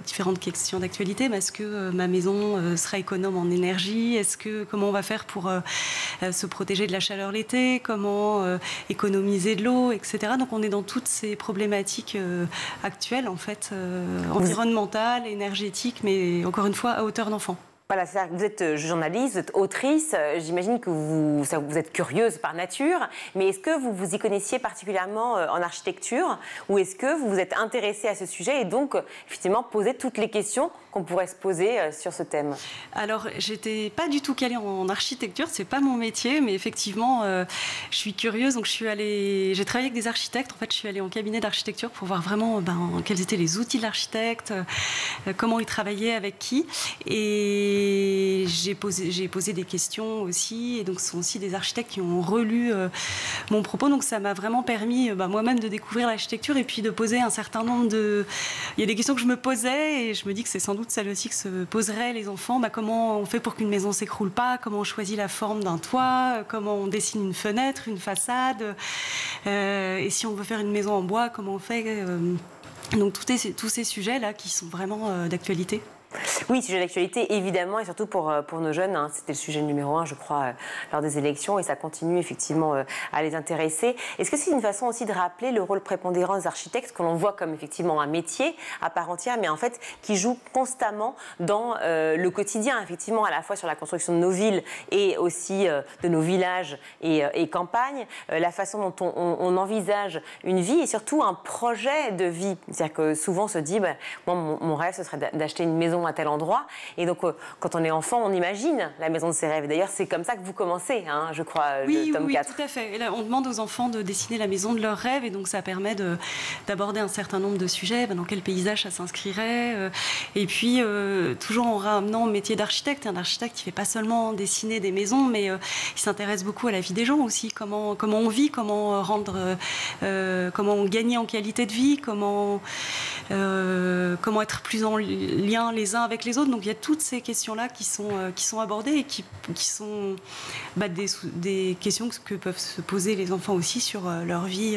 différentes questions d'actualité. Est-ce que ma maison sera économe en énergie? Comment on va faire pour se protéger de la chaleur l'été? Comment économiser de l'eau, etc. Donc, on est dans toutes ces problématiques actuelles, en fait, environnementales, énergétiques, mais encore une fois, à hauteur d'enfant. Voilà, vous êtes journaliste, vous êtes autrice, j'imagine que vous êtes curieuse par nature, mais est-ce que vous vous y connaissiez particulièrement en architecture ou est-ce que vous vous êtes intéressée à ce sujet et donc effectivement posé toutes les questions qu'on pourrait se poser sur ce thème? Alors, j'étais pas du tout calée en architecture, c'est pas mon métier, mais effectivement, je suis curieuse, donc j'ai travaillé avec des architectes. En fait, je suis allée en cabinet d'architecture pour voir vraiment quels étaient les outils de l'architecte, comment ils travaillaient, avec qui, et j'ai posé des questions aussi, et donc ce sont aussi des architectes qui ont relu mon propos, donc ça m'a vraiment permis moi-même de découvrir l'architecture et puis de poser un certain nombre de... Il y a des questions que je me posais et je me dis que c'est sans doute celle aussi que se poseraient les enfants. Comment on fait pour qu'une maison ne s'écroule pas? Comment on choisit la forme d'un toit? Comment on dessine une fenêtre, une façade? Et si on veut faire une maison en bois, comment on fait? Donc tous ces sujets-là qui sont vraiment d'actualité. Oui, sujet d'actualité, évidemment, et surtout pour nos jeunes. C'était le sujet numéro 1, je crois, lors des élections, et ça continue effectivement à les intéresser. Est-ce que c'est une façon aussi de rappeler le rôle prépondérant des architectes, que l'on voit comme effectivement un métier à part entière, mais en fait qui joue constamment dans le quotidien, effectivement, à la fois sur la construction de nos villes et aussi de nos villages et campagnes, la façon dont on envisage une vie et surtout un projet de vie. C'est-à-dire que souvent on se dit, moi, mon rêve, ce serait d'acheter une maison à tel endroit. Et donc, quand on est enfant, on imagine la maison de ses rêves. D'ailleurs, c'est comme ça que vous commencez, je crois, le tome 4. Oui, tout à fait. Et là, on demande aux enfants de dessiner la maison de leurs rêves. Et donc, ça permet d'aborder un certain nombre de sujets. Dans quel paysage ça s'inscrirait. Et puis, toujours en ramenant au métier d'architecte. Un architecte, il ne fait pas seulement dessiner des maisons, mais il s'intéresse beaucoup à la vie des gens aussi. Comment on vit, comment on gagne en qualité de vie, comment être plus en lien les uns avec les autres. Donc il y a toutes ces questions-là qui sont abordées et qui sont des questions que peuvent se poser les enfants aussi sur leur vie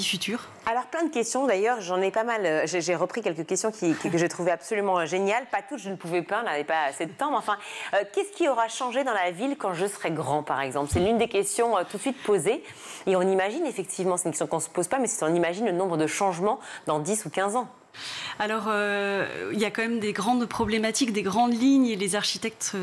future. Alors plein de questions d'ailleurs, j'en ai pas mal, j'ai repris quelques questions que j'ai trouvées absolument géniales, pas toutes, je ne pouvais pas, on n'avait pas assez de temps, mais enfin, qu'est-ce qui aura changé dans la ville quand je serai grand par exemple? C'est l'une des questions tout de suite posées et on imagine effectivement, c'est une question qu'on ne se pose pas, mais si on imagine le nombre de changements dans 10 ou 15 ans. Alors, il y a quand même des grandes problématiques, des grandes lignes, et les architectes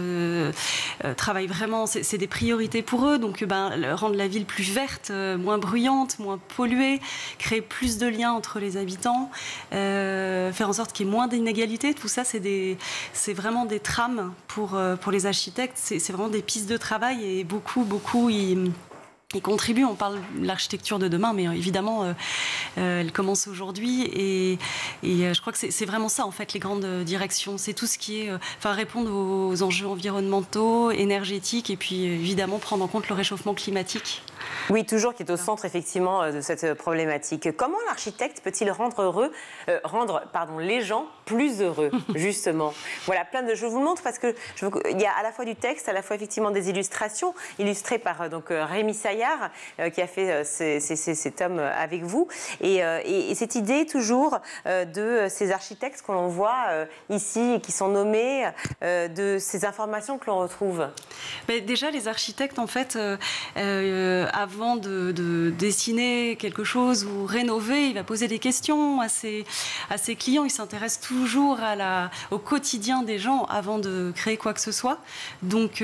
travaillent vraiment, c'est des priorités pour eux, donc rendre la ville plus verte, moins bruyante, moins polluée, créer plus de liens entre les habitants, faire en sorte qu'il y ait moins d'inégalités, tout ça c'est vraiment des trames pour les architectes, c'est vraiment des pistes de travail, et beaucoup ils contribuent. On parle de l'architecture de demain, mais évidemment, elle commence aujourd'hui. Et je crois que c'est vraiment ça, en fait, les grandes directions. C'est tout ce qui est répondre aux enjeux environnementaux, énergétiques, et puis évidemment prendre en compte le réchauffement climatique. Oui, toujours qui est au centre, effectivement, de cette problématique. Comment l'architecte peut-il rendre les gens plus heureux, justement? Voilà, plein de... Je vous le montre parce que il y a à la fois du texte, à la fois effectivement des illustrations, illustrées par Rémi Saillard, qui a fait ces tomes avec vous. Et cette idée, toujours, de ces architectes que l'on voit ici et qui sont nommés, de ces informations que l'on retrouve. Mais déjà, les architectes, en fait, avant de dessiner quelque chose ou rénover, il va poser des questions à ses clients. Il s'intéresse toujours au quotidien des gens avant de créer quoi que ce soit. Donc,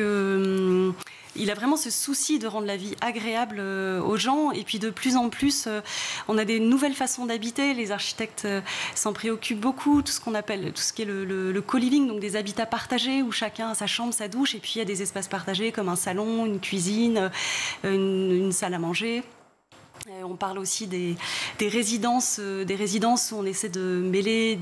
il a vraiment ce souci de rendre la vie agréable aux gens. Et puis de plus en plus, on a des nouvelles façons d'habiter. Les architectes s'en préoccupent beaucoup. Tout ce qui est le co-living, donc des habitats partagés où chacun a sa chambre, sa douche. Et puis il y a des espaces partagés comme un salon, une cuisine, une salle à manger. On parle aussi des résidences où on essaie de mêler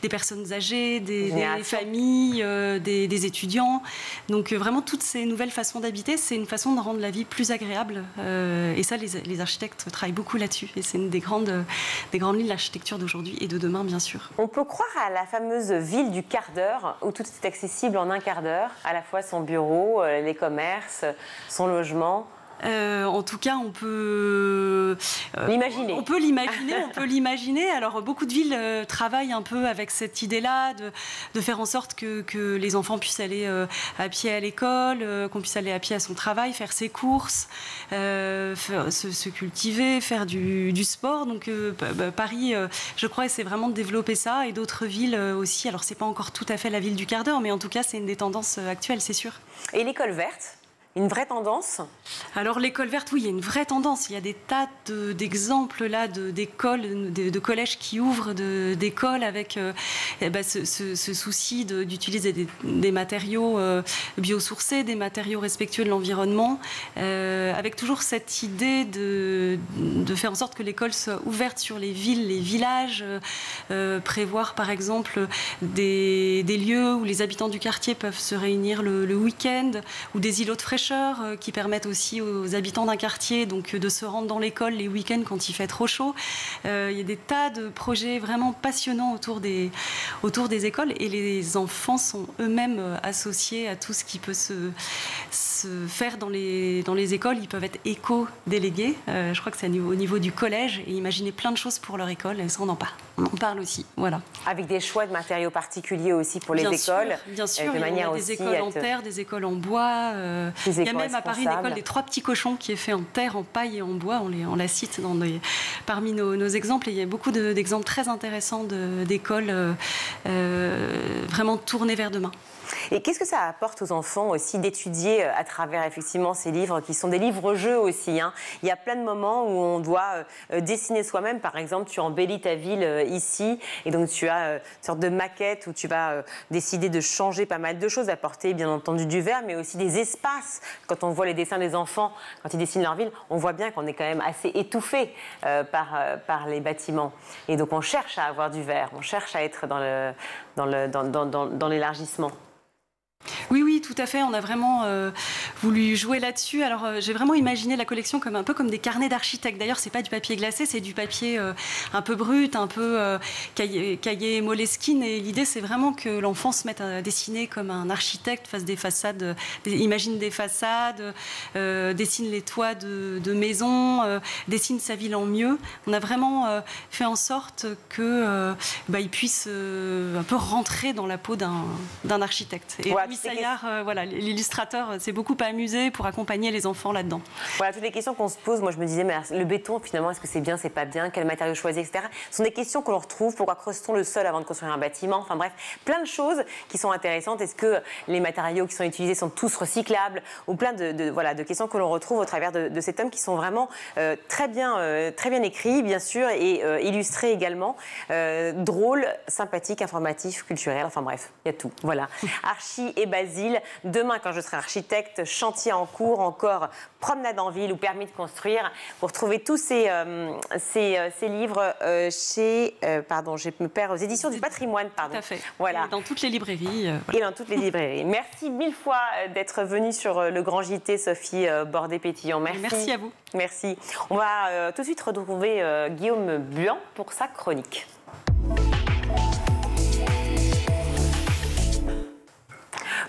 des personnes âgées, des familles, des étudiants. Donc vraiment toutes ces nouvelles façons d'habiter, c'est une façon de rendre la vie plus agréable. Et ça, les architectes travaillent beaucoup là-dessus. Et c'est une des grandes lignes de l'architecture d'aujourd'hui et de demain, bien sûr. On peut croire à la fameuse ville du quart d'heure, où tout est accessible en un quart d'heure, à la fois son bureau, les commerces, son logement. En tout cas, on peut l'imaginer. On peut l'imaginer. Alors, beaucoup de villes travaillent un peu avec cette idée-là de faire en sorte que les enfants puissent aller à pied à l'école, qu'on puisse aller à pied à son travail, faire ses courses, se cultiver, faire du sport. Donc, Paris, je crois, essaie vraiment de développer ça, et d'autres villes aussi. Alors, c'est pas encore tout à fait la ville du quart d'heure, mais en tout cas, c'est une des tendances actuelles, c'est sûr. Et l'école verte ? Une vraie tendance? Alors l'école verte, oui, il y a une vraie tendance. Il y a des tas d'exemples là d'écoles, de collèges qui ouvrent d'écoles avec ce souci d'utiliser des matériaux biosourcés, des matériaux respectueux de l'environnement, avec toujours cette idée de faire en sorte que l'école soit ouverte sur les villes, les villages, prévoir par exemple des lieux où les habitants du quartier peuvent se réunir le week-end, ou des îlots de fraîcheur qui permettent aussi aux habitants d'un quartier de se rendre dans l'école les week-ends quand il fait trop chaud. Il y a des tas de projets vraiment passionnants autour des écoles, et les enfants sont eux-mêmes associés à tout ce qui peut se faire dans les écoles. Ils peuvent être éco-délégués. Je crois que c'est au niveau du collège, et imaginer plein de choses pour leur école. Et ça, on en parle aussi. Voilà. Avec des choix de matériaux particuliers aussi pour les écoles. Bien sûr, il y a des écoles en terre, des écoles en bois. Il y a même à Paris une école des 3 petits cochons qui est faite en terre, en paille et en bois. On la cite parmi nos exemples. Et il y a beaucoup d'exemples très intéressants d'écoles vraiment tournées vers demain. Et qu'est-ce que ça apporte aux enfants aussi d'étudier à travers effectivement ces livres qui sont des livres-jeux aussi, hein. Il y a plein de moments où on doit dessiner soi-même. Par exemple, tu embellis ta ville ici, et donc tu as une sorte de maquette où tu vas décider de changer pas mal de choses, apporter bien entendu du vert, mais aussi des espaces. Quand on voit les dessins des enfants, quand ils dessinent leur ville, on voit bien qu'on est quand même assez étouffé par les bâtiments. Et donc on cherche à avoir du vert, on cherche à être dans l'élargissement. Oui, tout à fait. On a vraiment voulu jouer là-dessus. Alors, j'ai vraiment imaginé la collection un peu comme des carnets d'architectes. D'ailleurs, c'est pas du papier glacé, c'est du papier un peu brut, un peu cahier Moleskine. Et l'idée, c'est vraiment que l'enfant se mette à dessiner comme un architecte, fasse des façades, imagine des façades, dessine les toits de maisons, dessine sa ville en mieux. On a vraiment fait en sorte qu'il puisse un peu rentrer dans la peau d'un architecte. Et ouais, c'est derrière, voilà, l'illustrateur s'est beaucoup amusé pour accompagner les enfants là-dedans. Voilà, toutes les questions qu'on se pose. Moi, je me disais, mais le béton, finalement, est-ce que c'est bien, c'est pas bien, quel matériau choisir, etc. Ce sont des questions que l'on retrouve. Pourquoi creuse-t-on le sol avant de construire un bâtiment? Enfin bref, plein de choses qui sont intéressantes. Est-ce que les matériaux qui sont utilisés sont tous recyclables? Ou plein de questions que l'on retrouve au travers de ces tomes qui sont vraiment très bien écrits, bien sûr, et illustrés également. Drôles, sympathiques, informatifs, culturels. Enfin bref, il y a tout. Voilà. Archie et Basile. Demain, quand je serai architecte, chantier en cours, encore promenade en ville ou permis de construire. Vous retrouvez tous ces livres chez, je me perds, aux éditions du patrimoine. Pardon. Tout à fait. Voilà. Et dans toutes les librairies. Et dans toutes les librairies. Merci mille fois d'être venue sur le Grand JT, Sophie Bordet-Pétillon. Merci. Merci à vous. Merci. On va tout de suite retrouver Guillaume Blanc pour sa chronique.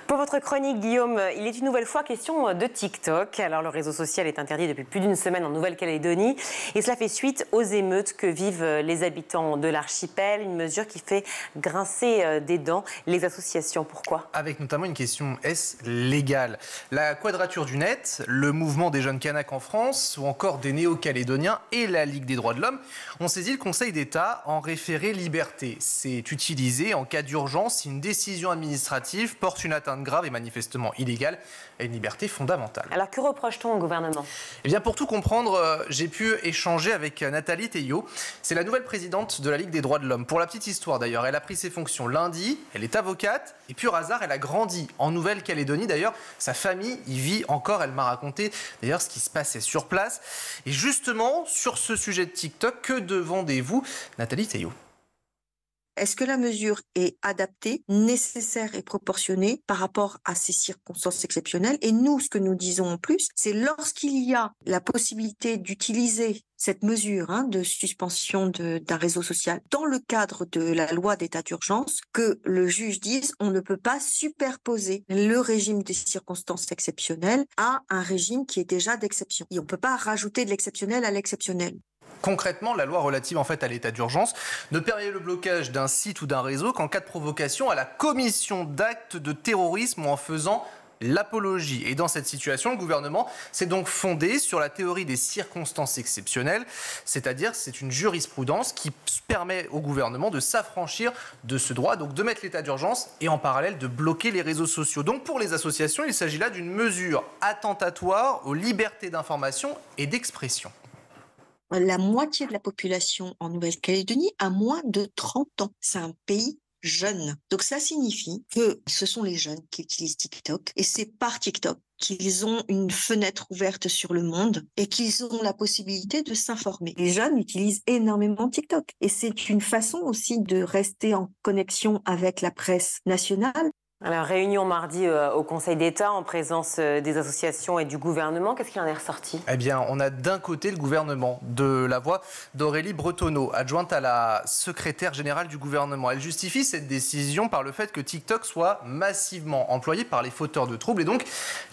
Pour votre chronique, Guillaume, il est une nouvelle fois question de TikTok. Alors, le réseau social est interdit depuis plus d'une semaine en Nouvelle-Calédonie et cela fait suite aux émeutes que vivent les habitants de l'archipel. Une mesure qui fait grincer des dents les associations. Pourquoi? Avec notamment une question, est-ce légal? La Quadrature du Net, le mouvement des jeunes Kanaks en France ou encore des Néo-Calédoniens et la Ligue des droits de l'homme ont saisi le Conseil d'État en référé liberté. C'est utilisé en cas d'urgence si une décision administrative porte une atteinte grave et manifestement illégale à une liberté fondamentale. Alors que reproche-t-on au gouvernement? Eh bien, pour tout comprendre, j'ai pu échanger avec Nathalie Théiot. C'est la nouvelle présidente de la Ligue des droits de l'homme. Pour la petite histoire d'ailleurs, elle a pris ses fonctions lundi, elle est avocate et pur hasard, elle a grandi en Nouvelle-Calédonie. D'ailleurs, sa famille y vit encore. Elle m'a raconté d'ailleurs ce qui se passait sur place. Et justement, sur ce sujet de TikTok, que demandez-vous, Nathalie Théiot? Est-ce que la mesure est adaptée, nécessaire et proportionnée par rapport à ces circonstances exceptionnelles? Et nous, ce que nous disons en plus, c'est lorsqu'il y a la possibilité d'utiliser cette mesure de suspension d'un réseau social dans le cadre de la loi d'état d'urgence, que le juge dise on ne peut pas superposer le régime des circonstances exceptionnelles à un régime qui est déjà d'exception. Et on ne peut pas rajouter de l'exceptionnel à l'exceptionnel. Concrètement, la loi relative à l'état d'urgence ne permet le blocage d'un site ou d'un réseau qu'en cas de provocation à la commission d'actes de terrorisme ou en faisant l'apologie. Et dans cette situation, le gouvernement s'est donc fondé sur la théorie des circonstances exceptionnelles, c'est-à-dire c'est une jurisprudence qui permet au gouvernement de s'affranchir de ce droit, donc de mettre l'état d'urgence et en parallèle de bloquer les réseaux sociaux. Donc pour les associations, il s'agit là d'une mesure attentatoire aux libertés d'information et d'expression. La moitié de la population en Nouvelle-Calédonie a moins de 30 ans. C'est un pays jeune. Donc ça signifie que ce sont les jeunes qui utilisent TikTok et c'est par TikTok qu'ils ont une fenêtre ouverte sur le monde et qu'ils ont la possibilité de s'informer. Les jeunes utilisent énormément TikTok et c'est une façon aussi de rester en connexion avec la presse nationale. Alors, réunion mardi au Conseil d'État en présence des associations et du gouvernement. Qu'est-ce qui en est ressorti? Eh bien, on a d'un côté le gouvernement, de la voix d'Aurélie Bretonneau, adjointe à la secrétaire générale du gouvernement. Elle justifie cette décision par le fait que TikTok soit massivement employé par les fauteurs de troubles et donc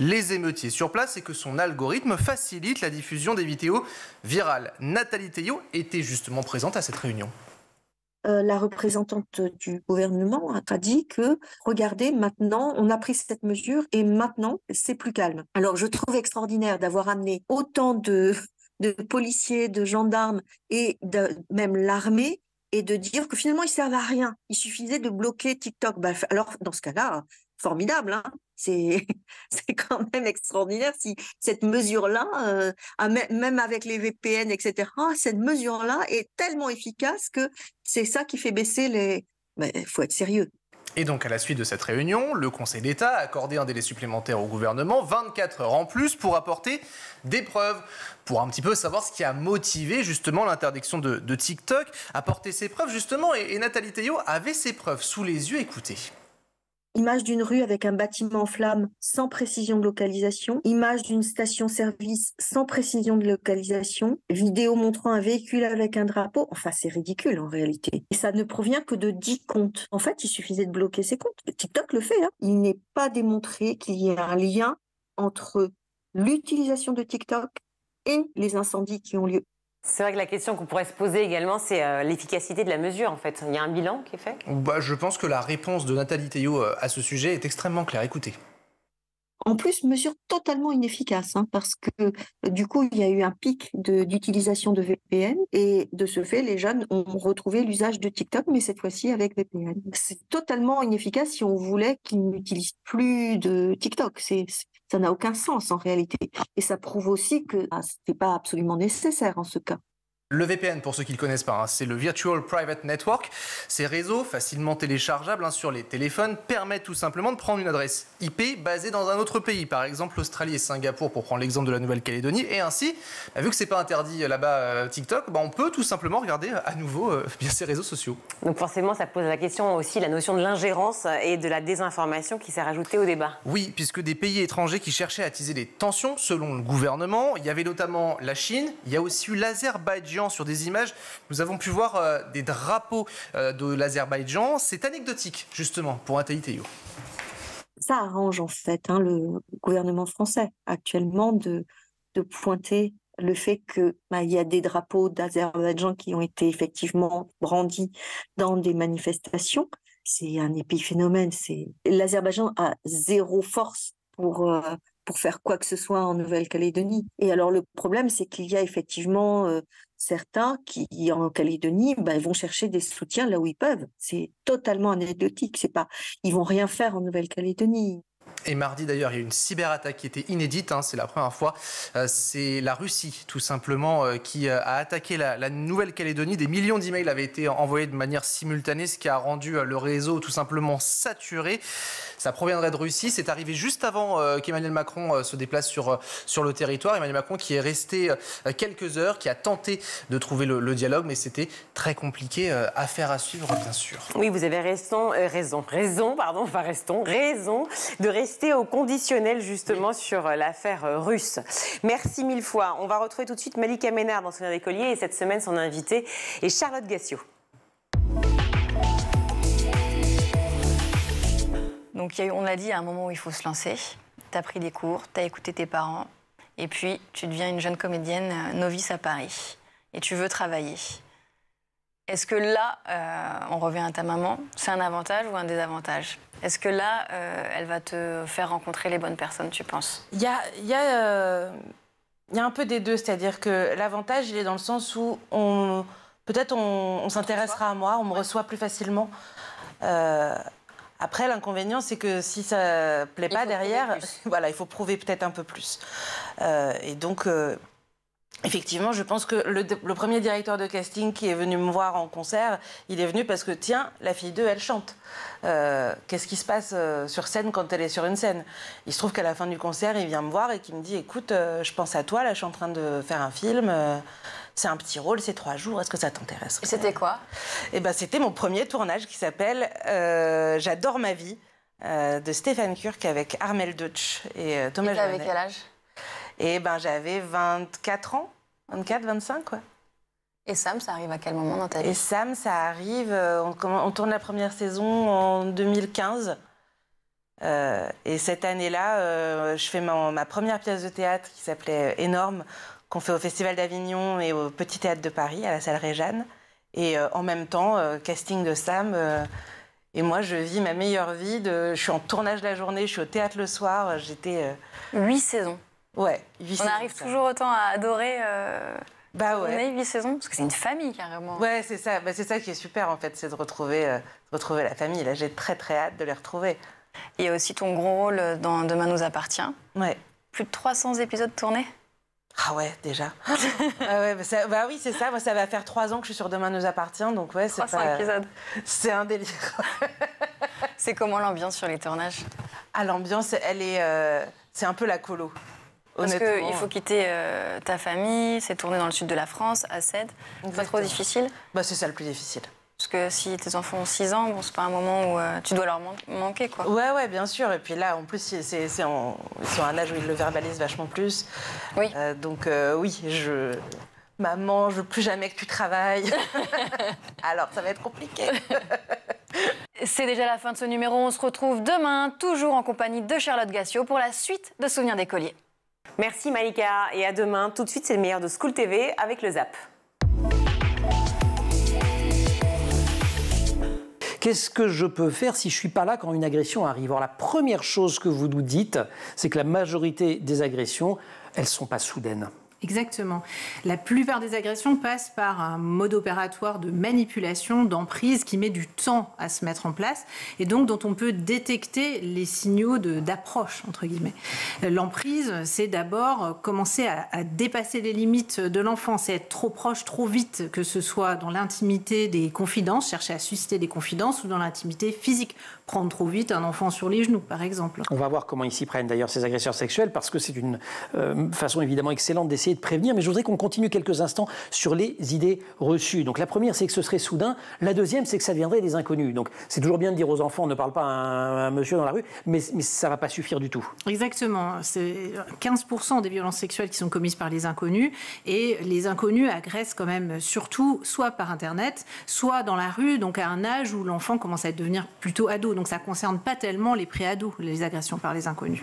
les émeutiers sur place et que son algorithme facilite la diffusion des vidéos virales. Nathalie Théiot était justement présente à cette réunion. La représentante du gouvernement a dit que, regardez, maintenant, on a pris cette mesure et maintenant, c'est plus calme. Alors, je trouve extraordinaire d'avoir amené autant de policiers, de gendarmes et même l'armée et de dire que finalement, ils ne servent à rien. Il suffisait de bloquer TikTok. Alors, dans ce cas-là, formidable, hein. C'est quand même extraordinaire si cette mesure-là, même avec les VPN, etc., cette mesure-là est tellement efficace que c'est ça qui fait baisser les... Il faut être sérieux. Et donc, à la suite de cette réunion, le Conseil d'État a accordé un délai supplémentaire au gouvernement, 24 heures en plus, pour apporter des preuves, pour un petit peu savoir ce qui a motivé justement l'interdiction de TikTok, apporter ses preuves justement. Et Nathalie Théiot avait ses preuves sous les yeux, écoutez. Image d'une rue avec un bâtiment en flammes sans précision de localisation. Image d'une station-service sans précision de localisation. Vidéo montrant un véhicule avec un drapeau. Enfin, c'est ridicule en réalité. Et ça ne provient que de 10 comptes. En fait, il suffisait de bloquer ces comptes. TikTok le fait. Il n'est pas démontré qu'il y ait un lien entre l'utilisation de TikTok et les incendies qui ont lieu. C'est vrai que la question qu'on pourrait se poser également, c'est l'efficacité de la mesure, en fait. Il y a un bilan qui est fait ? Je pense que la réponse de Nathalie Théiot à ce sujet est extrêmement claire. Écoutez. En plus, mesure totalement inefficace, parce que du coup, il y a eu un pic d'utilisation de VPN et de ce fait, les jeunes ont retrouvé l'usage de TikTok, mais cette fois-ci avec VPN. C'est totalement inefficace si on voulait qu'ils n'utilisent plus de TikTok. Ça n'a aucun sens en réalité. Et ça prouve aussi que ce n'est pas absolument nécessaire en ce cas. Le VPN, pour ceux qui ne le connaissent pas, c'est le Virtual Private Network. Ces réseaux, facilement téléchargeables sur les téléphones, permettent tout simplement de prendre une adresse IP basée dans un autre pays, par exemple l'Australie et Singapour, pour prendre l'exemple de la Nouvelle-Calédonie. Et ainsi, vu que c'est pas interdit là-bas TikTok, on peut tout simplement regarder à nouveau ces réseaux sociaux. Donc forcément, ça pose la question aussi, la notion de l'ingérence et de la désinformation qui s'est rajoutée au débat. Oui, puisque des pays étrangers qui cherchaient à attiser des tensions, selon le gouvernement, il y avait notamment la Chine, il y a aussi eu l'Azerbaïdjan. Sur des images, nous avons pu voir des drapeaux de l'Azerbaïdjan. C'est anecdotique, justement, pour Nathalie Théiot. Ça arrange, en fait, le gouvernement français, actuellement, de pointer le fait qu'il y a des drapeaux d'Azerbaïdjan qui ont été effectivement brandis dans des manifestations. C'est un épiphénomène. L'Azerbaïdjan a zéro force pour faire quoi que ce soit en Nouvelle-Calédonie. Et alors, le problème, c'est qu'il y a effectivement certains qui, en Calédonie, vont chercher des soutiens là où ils peuvent. C'est totalement anecdotique. Ils vont rien faire en Nouvelle-Calédonie. Et mardi, d'ailleurs, il y a eu une cyberattaque qui était inédite, c'est la première fois. C'est la Russie, tout simplement, qui a attaqué la Nouvelle-Calédonie. Des millions d'emails avaient été envoyés de manière simultanée, ce qui a rendu le réseau tout simplement saturé. Ça proviendrait de Russie. C'est arrivé juste avant qu'Emmanuel Macron se déplace sur le territoire. Emmanuel Macron qui est resté quelques heures, qui a tenté de trouver le dialogue, mais c'était très compliqué. Affaire à suivre, bien sûr. Oui, vous avez raison de rester au conditionnel, justement, sur l'affaire russe. Merci mille fois. On va retrouver tout de suite Malika Ménard dans Souvenirs d'écolier et cette semaine, son invitée est Charlotte Gassiot. Donc, on l'a dit, il y a un moment où il faut se lancer. Tu as pris des cours, tu as écouté tes parents, et puis tu deviens une jeune comédienne novice à Paris, et tu veux travailler. Est-ce que là, on revient à ta maman, c'est un avantage ou un désavantage? Est-ce que là, elle va te faire rencontrer les bonnes personnes, tu penses? Il y a un peu des deux, c'est-à-dire que l'avantage, il est dans le sens où peut-être on s'intéressera à moi, on me reçoit plus facilement. Après, l'inconvénient, c'est que si ça ne plaît pas derrière, il faut prouver peut-être un peu plus. Et donc, effectivement, je pense que le premier directeur de casting qui est venu me voir en concert, il est venu parce que, tiens, la fille d'eux, elle chante. Qu'est-ce qui se passe sur scène quand elle est sur une scène? Il se trouve qu'à la fin du concert, il vient me voir et qu'il me dit, écoute, je pense à toi, là, je suis en train de faire un film. C'est un petit rôle, c'est 3 jours, est-ce que ça t'intéresse? C'était quoi? C'était mon premier tournage qui s'appelle J'adore ma vie, de Stéphane Kurk avec Armel Deutsch et Thomas Johannet. Et t'avais quel âge? Et j'avais 24 ans, 24, 25, quoi. Et Sam, ça arrive à quel moment dans ta vie? Et Sam, ça arrive, on tourne la première saison en 2015. Et cette année-là, je fais ma première pièce de théâtre qui s'appelait Énorme, qu'on fait au Festival d'Avignon et au Petit Théâtre de Paris, à la salle Réjeanne. Et en même temps, casting de Sam. Et moi, je vis ma meilleure vie. Je suis en tournage la journée, je suis au théâtre le soir. J'étais... 8 saisons. Ouais, 8 saisons. On arrive toujours autant à adorer... ouais. 8 saisons, parce que c'est une famille, carrément. Ouais, c'est ça. C'est ça qui est super, en fait, c'est de retrouver la famille. Là, j'ai très, très hâte de les retrouver. Il y a aussi ton gros rôle dans Demain nous appartient. Ouais. Plus de 300 épisodes tournés. Ah ouais, déjà. Oui, c'est ça. Moi, ça va faire 3 ans que je suis sur Demain nous appartient, donc ouais, c'est 300 épisodes. C'est un délire. C'est comment l'ambiance sur les tournages? L'ambiance, c'est un peu la colo. Parce qu'il faut quitter ta famille, c'est tourné dans le sud de la France, à Sède. C'est pas trop difficile? C'est ça le plus difficile. Parce que si tes enfants ont 6 ans, c'est pas un moment où tu dois leur manquer, quoi. Ouais, bien sûr. Et puis là, en plus, ils sont à un âge où ils le verbalisent vachement plus. Oui. Donc oui, maman, je veux plus jamais que tu travailles. Alors, ça va être compliqué. C'est déjà la fin de ce numéro. On se retrouve demain, toujours en compagnie de Charlotte Gassiot, pour la suite de Souvenirs d'écolier. Merci Malika et à demain. Tout de suite, c'est le meilleur de School TV avec le Zap. Qu'est-ce que je peux faire si je ne suis pas là quand une agression arrive? Alors, la première chose que vous nous dites, c'est que la majorité des agressions, elles ne sont pas soudaines. Exactement. La plupart des agressions passent par un mode opératoire de manipulation, d'emprise qui met du temps à se mettre en place et donc dont on peut détecter les signaux d'approche, entre guillemets. L'emprise, c'est d'abord commencer à dépasser les limites de l'enfant, c'est être trop proche, trop vite, que ce soit dans l'intimité des confidences, chercher à susciter des confidences ou dans l'intimité physique. Prendre trop vite un enfant sur les genoux, par exemple. On va voir comment ils s'y prennent d'ailleurs, ces agresseurs sexuels, parce que c'est une façon évidemment excellente d'essayer de prévenir, mais je voudrais qu'on continue quelques instants sur les idées reçues. Donc la première, c'est que ce serait soudain. La deuxième, c'est que ça viendrait des inconnus. Donc c'est toujours bien de dire aux enfants, ne parle pas à un monsieur dans la rue, mais ça ne va pas suffire du tout. Exactement. C'est 15% des violences sexuelles qui sont commises par les inconnus, et les inconnus agressent quand même surtout soit par Internet, soit dans la rue, donc à un âge où l'enfant commence à devenir plutôt ado. Donc ça ne concerne pas tellement les pré-ados, les agressions par les inconnus.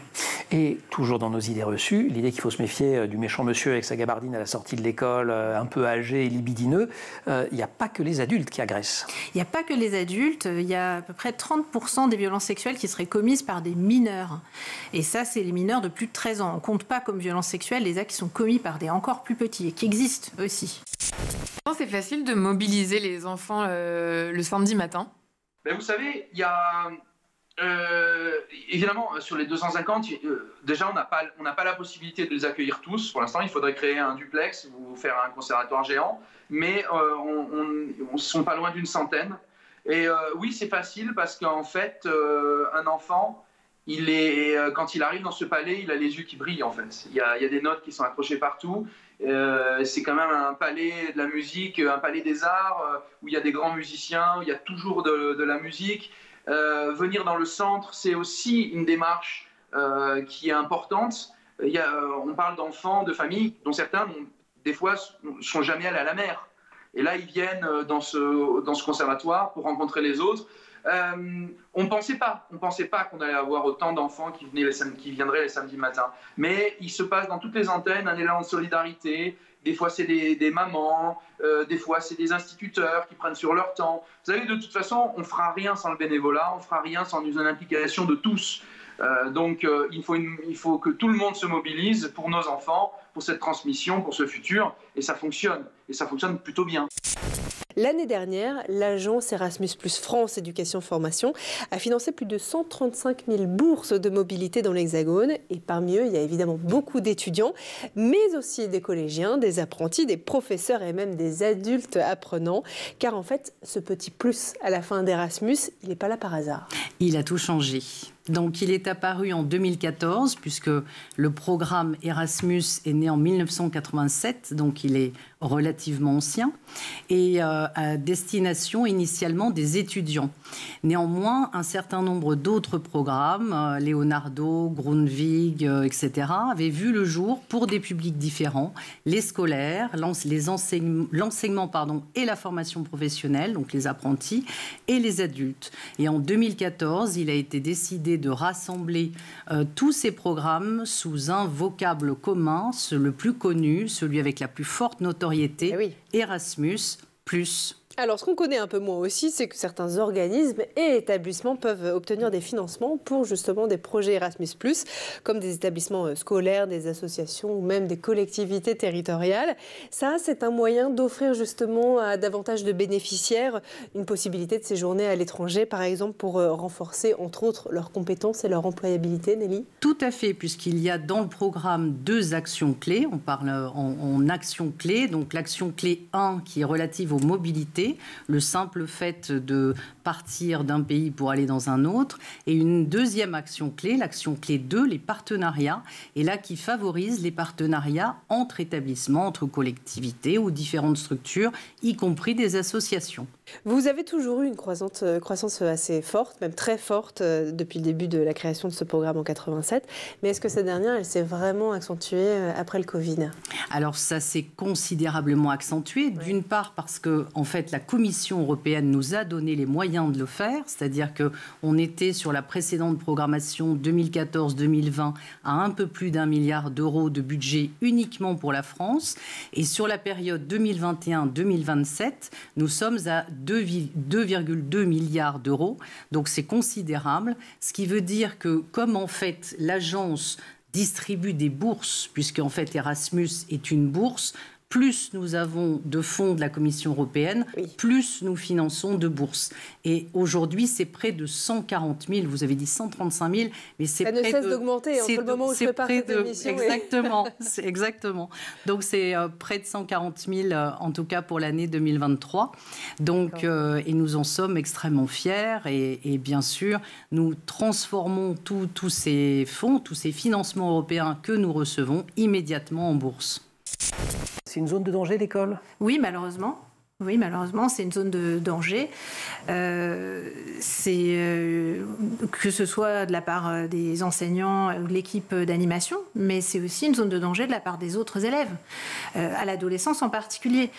Et toujours dans nos idées reçues, l'idée qu'il faut se méfier du méchant monsieur avec sa gabardine à la sortie de l'école, un peu âgé et libidineux, il n'y a pas que les adultes qui agressent. Il n'y a pas que les adultes, il y a à peu près 30% des violences sexuelles qui seraient commises par des mineurs. Et ça, c'est les mineurs de plus de 13 ans. On ne compte pas comme violences sexuelles les actes qui sont commis par des encore plus petits et qui existent aussi. C'est facile de mobiliser les enfants le samedi matin. Ben vous savez, il y a évidemment sur les 250, déjà on n'a pas la possibilité de les accueillir tous. Pour l'instant, il faudrait créer un duplex ou faire un conservatoire géant, mais on ne sont pas loin d'une centaine. Et oui, c'est facile parce qu'en fait, un enfant, quand il arrive dans ce palais, il a les yeux qui brillent en fait. Il y a des notes qui sont accrochées partout. C'est quand même un palais de la musique, un palais des arts, où il y a des grands musiciens, où il y a toujours de la musique. Venir dans le centre, c'est aussi une démarche qui est importante. On parle d'enfants, de familles, dont certains, des fois, ne sont jamais allés à la mer. Et là, ils viennent dans ce conservatoire pour rencontrer les autres. On ne pensait pas qu'on allait avoir autant d'enfants qui viendraient les samedis matins. Mais il se passe dans toutes les antennes un élan de solidarité. Des fois, c'est des mamans, des fois, c'est des instituteurs qui prennent sur leur temps. Vous savez, de toute façon, on ne fera rien sans le bénévolat, on ne fera rien sans une implication de tous. Donc, il faut que tout le monde se mobilise pour nos enfants, pour cette transmission, pour ce futur. Et ça fonctionne. Et ça fonctionne plutôt bien. L'année dernière, l'agence Erasmus+ France Éducation Formation a financé plus de 135 000 bourses de mobilité dans l'Hexagone. Et parmi eux, il y a évidemment beaucoup d'étudiants, mais aussi des collégiens, des apprentis, des professeurs et même des adultes apprenants. Car en fait, ce petit plus à la fin d'Erasmus, il n'est pas là par hasard. Il a tout changé. Donc, il est apparu en 2014, puisque le programme Erasmus est né en 1987, donc il est relativement ancien, et à destination initialement des étudiants. Néanmoins, un certain nombre d'autres programmes, Leonardo, Grundtvig, etc., avaient vu le jour pour des publics différents, les scolaires, l'enseignement et la formation professionnelle, donc les apprentis, et les adultes. Et en 2014, il a été décidé de rassembler tous ces programmes sous un vocable commun, le plus connu, celui avec la plus forte notoriété, Erasmus+. Alors, ce qu'on connaît un peu moins aussi, c'est que certains organismes et établissements peuvent obtenir des financements pour justement des projets Erasmus+, comme des établissements scolaires, des associations ou même des collectivités territoriales. Ça, c'est un moyen d'offrir justement à davantage de bénéficiaires une possibilité de séjourner à l'étranger, par exemple, pour renforcer, entre autres, leurs compétences et leur employabilité, Nelly ? Tout à fait, puisqu'il y a dans le programme 2 actions clés. On parle en actions clés. Donc, l'action clé 1 qui est relative aux mobilités, le simple fait de partir d'un pays pour aller dans un autre, et une deuxième action clé, l'action clé 2, les partenariats, et là qui favorise les partenariats entre établissements, entre collectivités ou différentes structures, y compris des associations. Vous avez toujours eu une croissance assez forte, même très forte, depuis le début de la création de ce programme en 87. Mais est-ce que cette dernière, elle s'est vraiment accentuée après le Covid ? Alors ça s'est considérablement accentué, d'une part parce que, en fait, la Commission européenne nous a donné les moyens de le faire, c'est-à-dire qu'on était sur la précédente programmation 2014-2020 à un peu plus d'1 milliard d'euros de budget uniquement pour la France, et sur la période 2021-2027, nous sommes à 2,2 milliards d'euros. Donc c'est considérable, ce qui veut dire que comme en fait l'agence distribue des bourses, puisqu'en fait Erasmus est une bourse, plus nous avons de fonds de la Commission européenne, plus nous finançons de bourses. Et aujourd'hui, c'est près de 140 000, vous avez dit 135 000, mais c'est près de... Ça ne cesse d'augmenter entre le moment où je prépare cette émission. Exactement, exactement. Donc c'est près de 140 000, en tout cas pour l'année 2023. Donc, et nous en sommes extrêmement fiers. Et bien sûr, nous transformons tous ces fonds, tous ces financements européens que nous recevons immédiatement en bourse. C'est une zone de danger, l'école ? Oui, malheureusement. Oui, malheureusement, c'est une zone de danger. Que ce soit de la part des enseignants ou de l'équipe d'animation, mais c'est aussi une zone de danger de la part des autres élèves, à l'adolescence en particulier.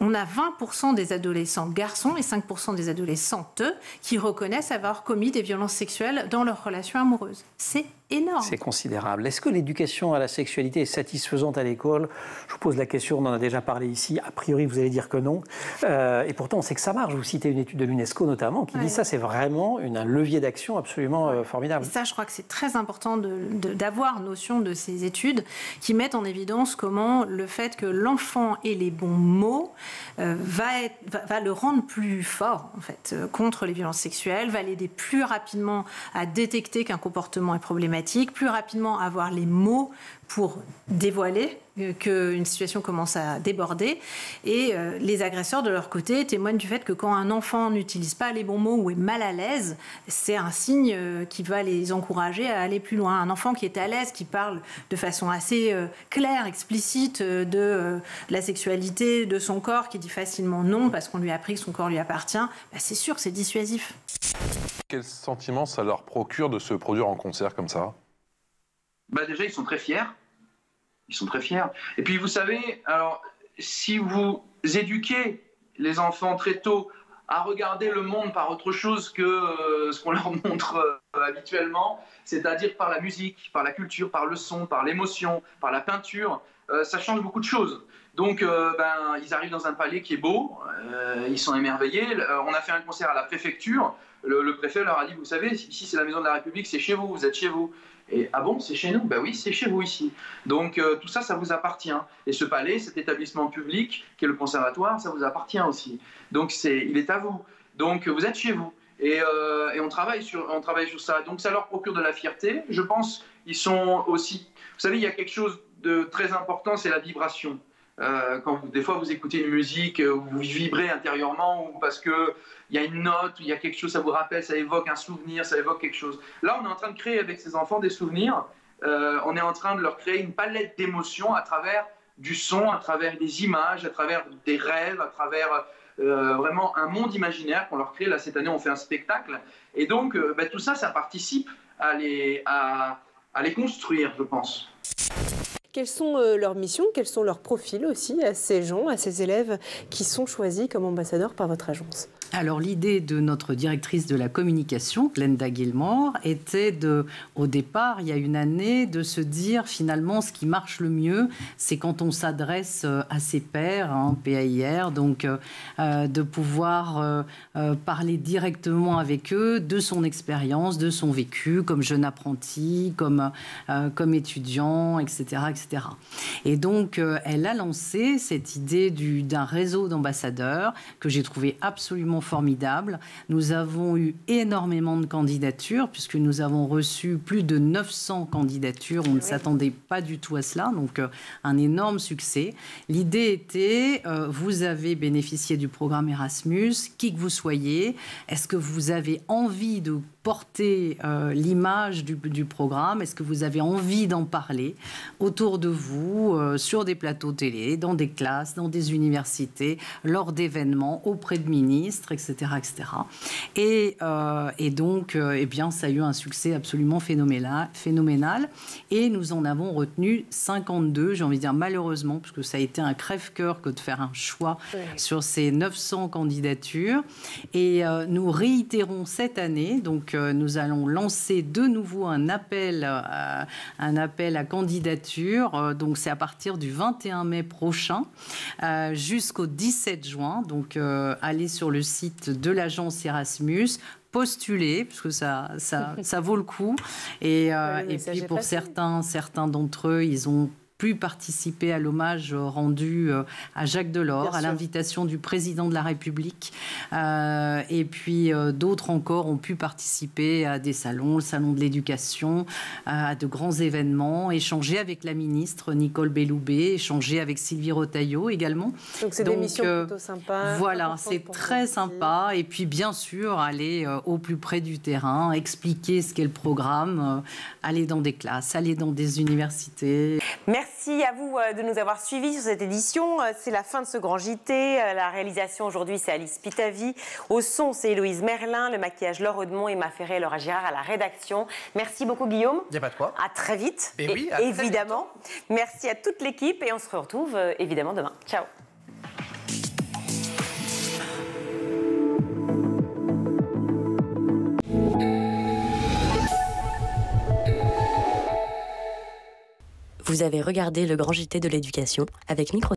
On a 20% des adolescents garçons et 5% des adolescentes qui reconnaissent avoir commis des violences sexuelles dans leur relation amoureuse. C'est énorme. C'est considérable. Est-ce que l'éducation à la sexualité est satisfaisante à l'école ? Je vous pose la question, on en a déjà parlé ici. A priori, vous allez dire que non. Et pourtant, on sait que ça marche. Vous citez une étude de l'UNESCO notamment qui dit ça, c'est vraiment un levier d'action absolument formidable. Et ça, je crois que c'est très important d'avoir notion de ces études qui mettent en évidence comment le fait que l'enfant ait les bons mots va le rendre plus fort en fait, contre les violences sexuelles, va l'aider plus rapidement à détecter qu'un comportement est problématique, plus rapidement à avoir les mots pour dévoiler qu'une situation commence à déborder. Et les agresseurs, de leur côté, témoignent du fait que quand un enfant n'utilise pas les bons mots ou est mal à l'aise, c'est un signe qui va les encourager à aller plus loin. Un enfant qui est à l'aise, qui parle de façon assez claire, explicite de la sexualité, de son corps, qui dit facilement non parce qu'on lui a appris que son corps lui appartient, c'est sûr que c'est dissuasif. Quel sentiment ça leur procure de se produire en concert comme ça ? Déjà, ils sont très fiers. Ils sont très fiers. Et puis, vous savez, alors, si vous éduquez les enfants très tôt à regarder le monde par autre chose que ce qu'on leur montre habituellement, c'est-à-dire par la musique, par la culture, par le son, par l'émotion, par la peinture, ça change beaucoup de choses. Donc, ils arrivent dans un palais qui est beau, ils sont émerveillés. On a fait un concert à la préfecture. Le préfet leur a dit, vous savez, ici c'est la maison de la République, c'est chez vous, vous êtes chez vous. Et ah bon, c'est chez nous ? Ben oui, c'est chez vous ici. Donc tout ça, ça vous appartient. Et ce palais, cet établissement public, qui est le conservatoire, ça vous appartient aussi. Donc il est à vous. Donc vous êtes chez vous. Et on travaille sur ça. Donc ça leur procure de la fierté. Je pense ils sont aussi... Vous savez, il y a quelque chose de très important, c'est la vibration. Quand des fois vous écoutez une musique, vous vibrez intérieurement ou parce qu'il y a une note, il y a quelque chose, ça vous rappelle, ça évoque un souvenir, ça évoque quelque chose. Là, on est en train de créer avec ces enfants des souvenirs, on est en train de leur créer une palette d'émotions à travers du son, à travers des images, à travers des rêves, à travers vraiment un monde imaginaire qu'on leur crée. Là, cette année, on fait un spectacle. Et donc, tout ça, ça participe à les construire, je pense. Quelles sont leurs missions, quels sont leurs profils aussi à ces gens, à ces élèves qui sont choisis comme ambassadeurs par votre agence ? Alors l'idée de notre directrice de la communication, Glenda Gilmore, était au départ, il y a une année, de se dire finalement ce qui marche le mieux, c'est quand on s'adresse à ses pairs, PAIR, donc de pouvoir parler directement avec eux de son expérience, de son vécu, comme jeune apprenti, comme étudiant, etc., etc. Et donc elle a lancé cette idée d'un réseau d'ambassadeurs que j'ai trouvé absolument formidable. Nous avons eu énormément de candidatures puisque nous avons reçu plus de 900 candidatures. On ne s'attendait pas du tout à cela, donc un énorme succès. L'idée était, vous avez bénéficié du programme Erasmus, qui que vous soyez, est-ce que vous avez envie de porter l'image du programme? Est-ce que vous avez envie d'en parler autour de vous, sur des plateaux télé, dans des classes, dans des universités, lors d'événements, auprès de ministres, etc. etc. Et donc, eh bien, ça a eu un succès absolument phénoménal. Et nous en avons retenu 52, j'ai envie de dire malheureusement, parce que ça a été un crève-cœur que de faire un choix sur ces 900 candidatures. Et nous réitérons cette année, donc nous allons lancer de nouveau un appel à candidature. Donc c'est à partir du 21 mai prochain jusqu'au 17 juin. Donc allez sur le site de l'agence Erasmus. Postuler, parce que ça vaut le coup. Et puis pour certains d'entre eux, ils ont pu participer à l'hommage rendu à Jacques Delors, à l'invitation du président de la République. Et puis d'autres encore ont pu participer à des salons, le salon de l'éducation, à de grands événements, échanger avec la ministre Nicole Belloubet, échanger avec Sylvie Retailleau également. Donc c'est des missions plutôt sympas. Voilà, c'est très sympa. Et puis bien sûr, aller au plus près du terrain, expliquer ce qu'est le programme, aller dans des classes, aller dans des universités. Merci à vous de nous avoir suivis sur cette édition. C'est la fin de ce grand JT. La réalisation aujourd'hui, c'est Alice Pitavi. Au son, c'est Héloïse Merlin. Le maquillage, Laure Audemont, Emma Ferré et Laura Girard à la rédaction. Merci beaucoup, Guillaume. Il n'y a pas de quoi. À très vite. Et oui, à évidemment. Merci à toute l'équipe et on se retrouve évidemment demain. Ciao. Vous avez regardé le grand JT de l'éducation avec Micro.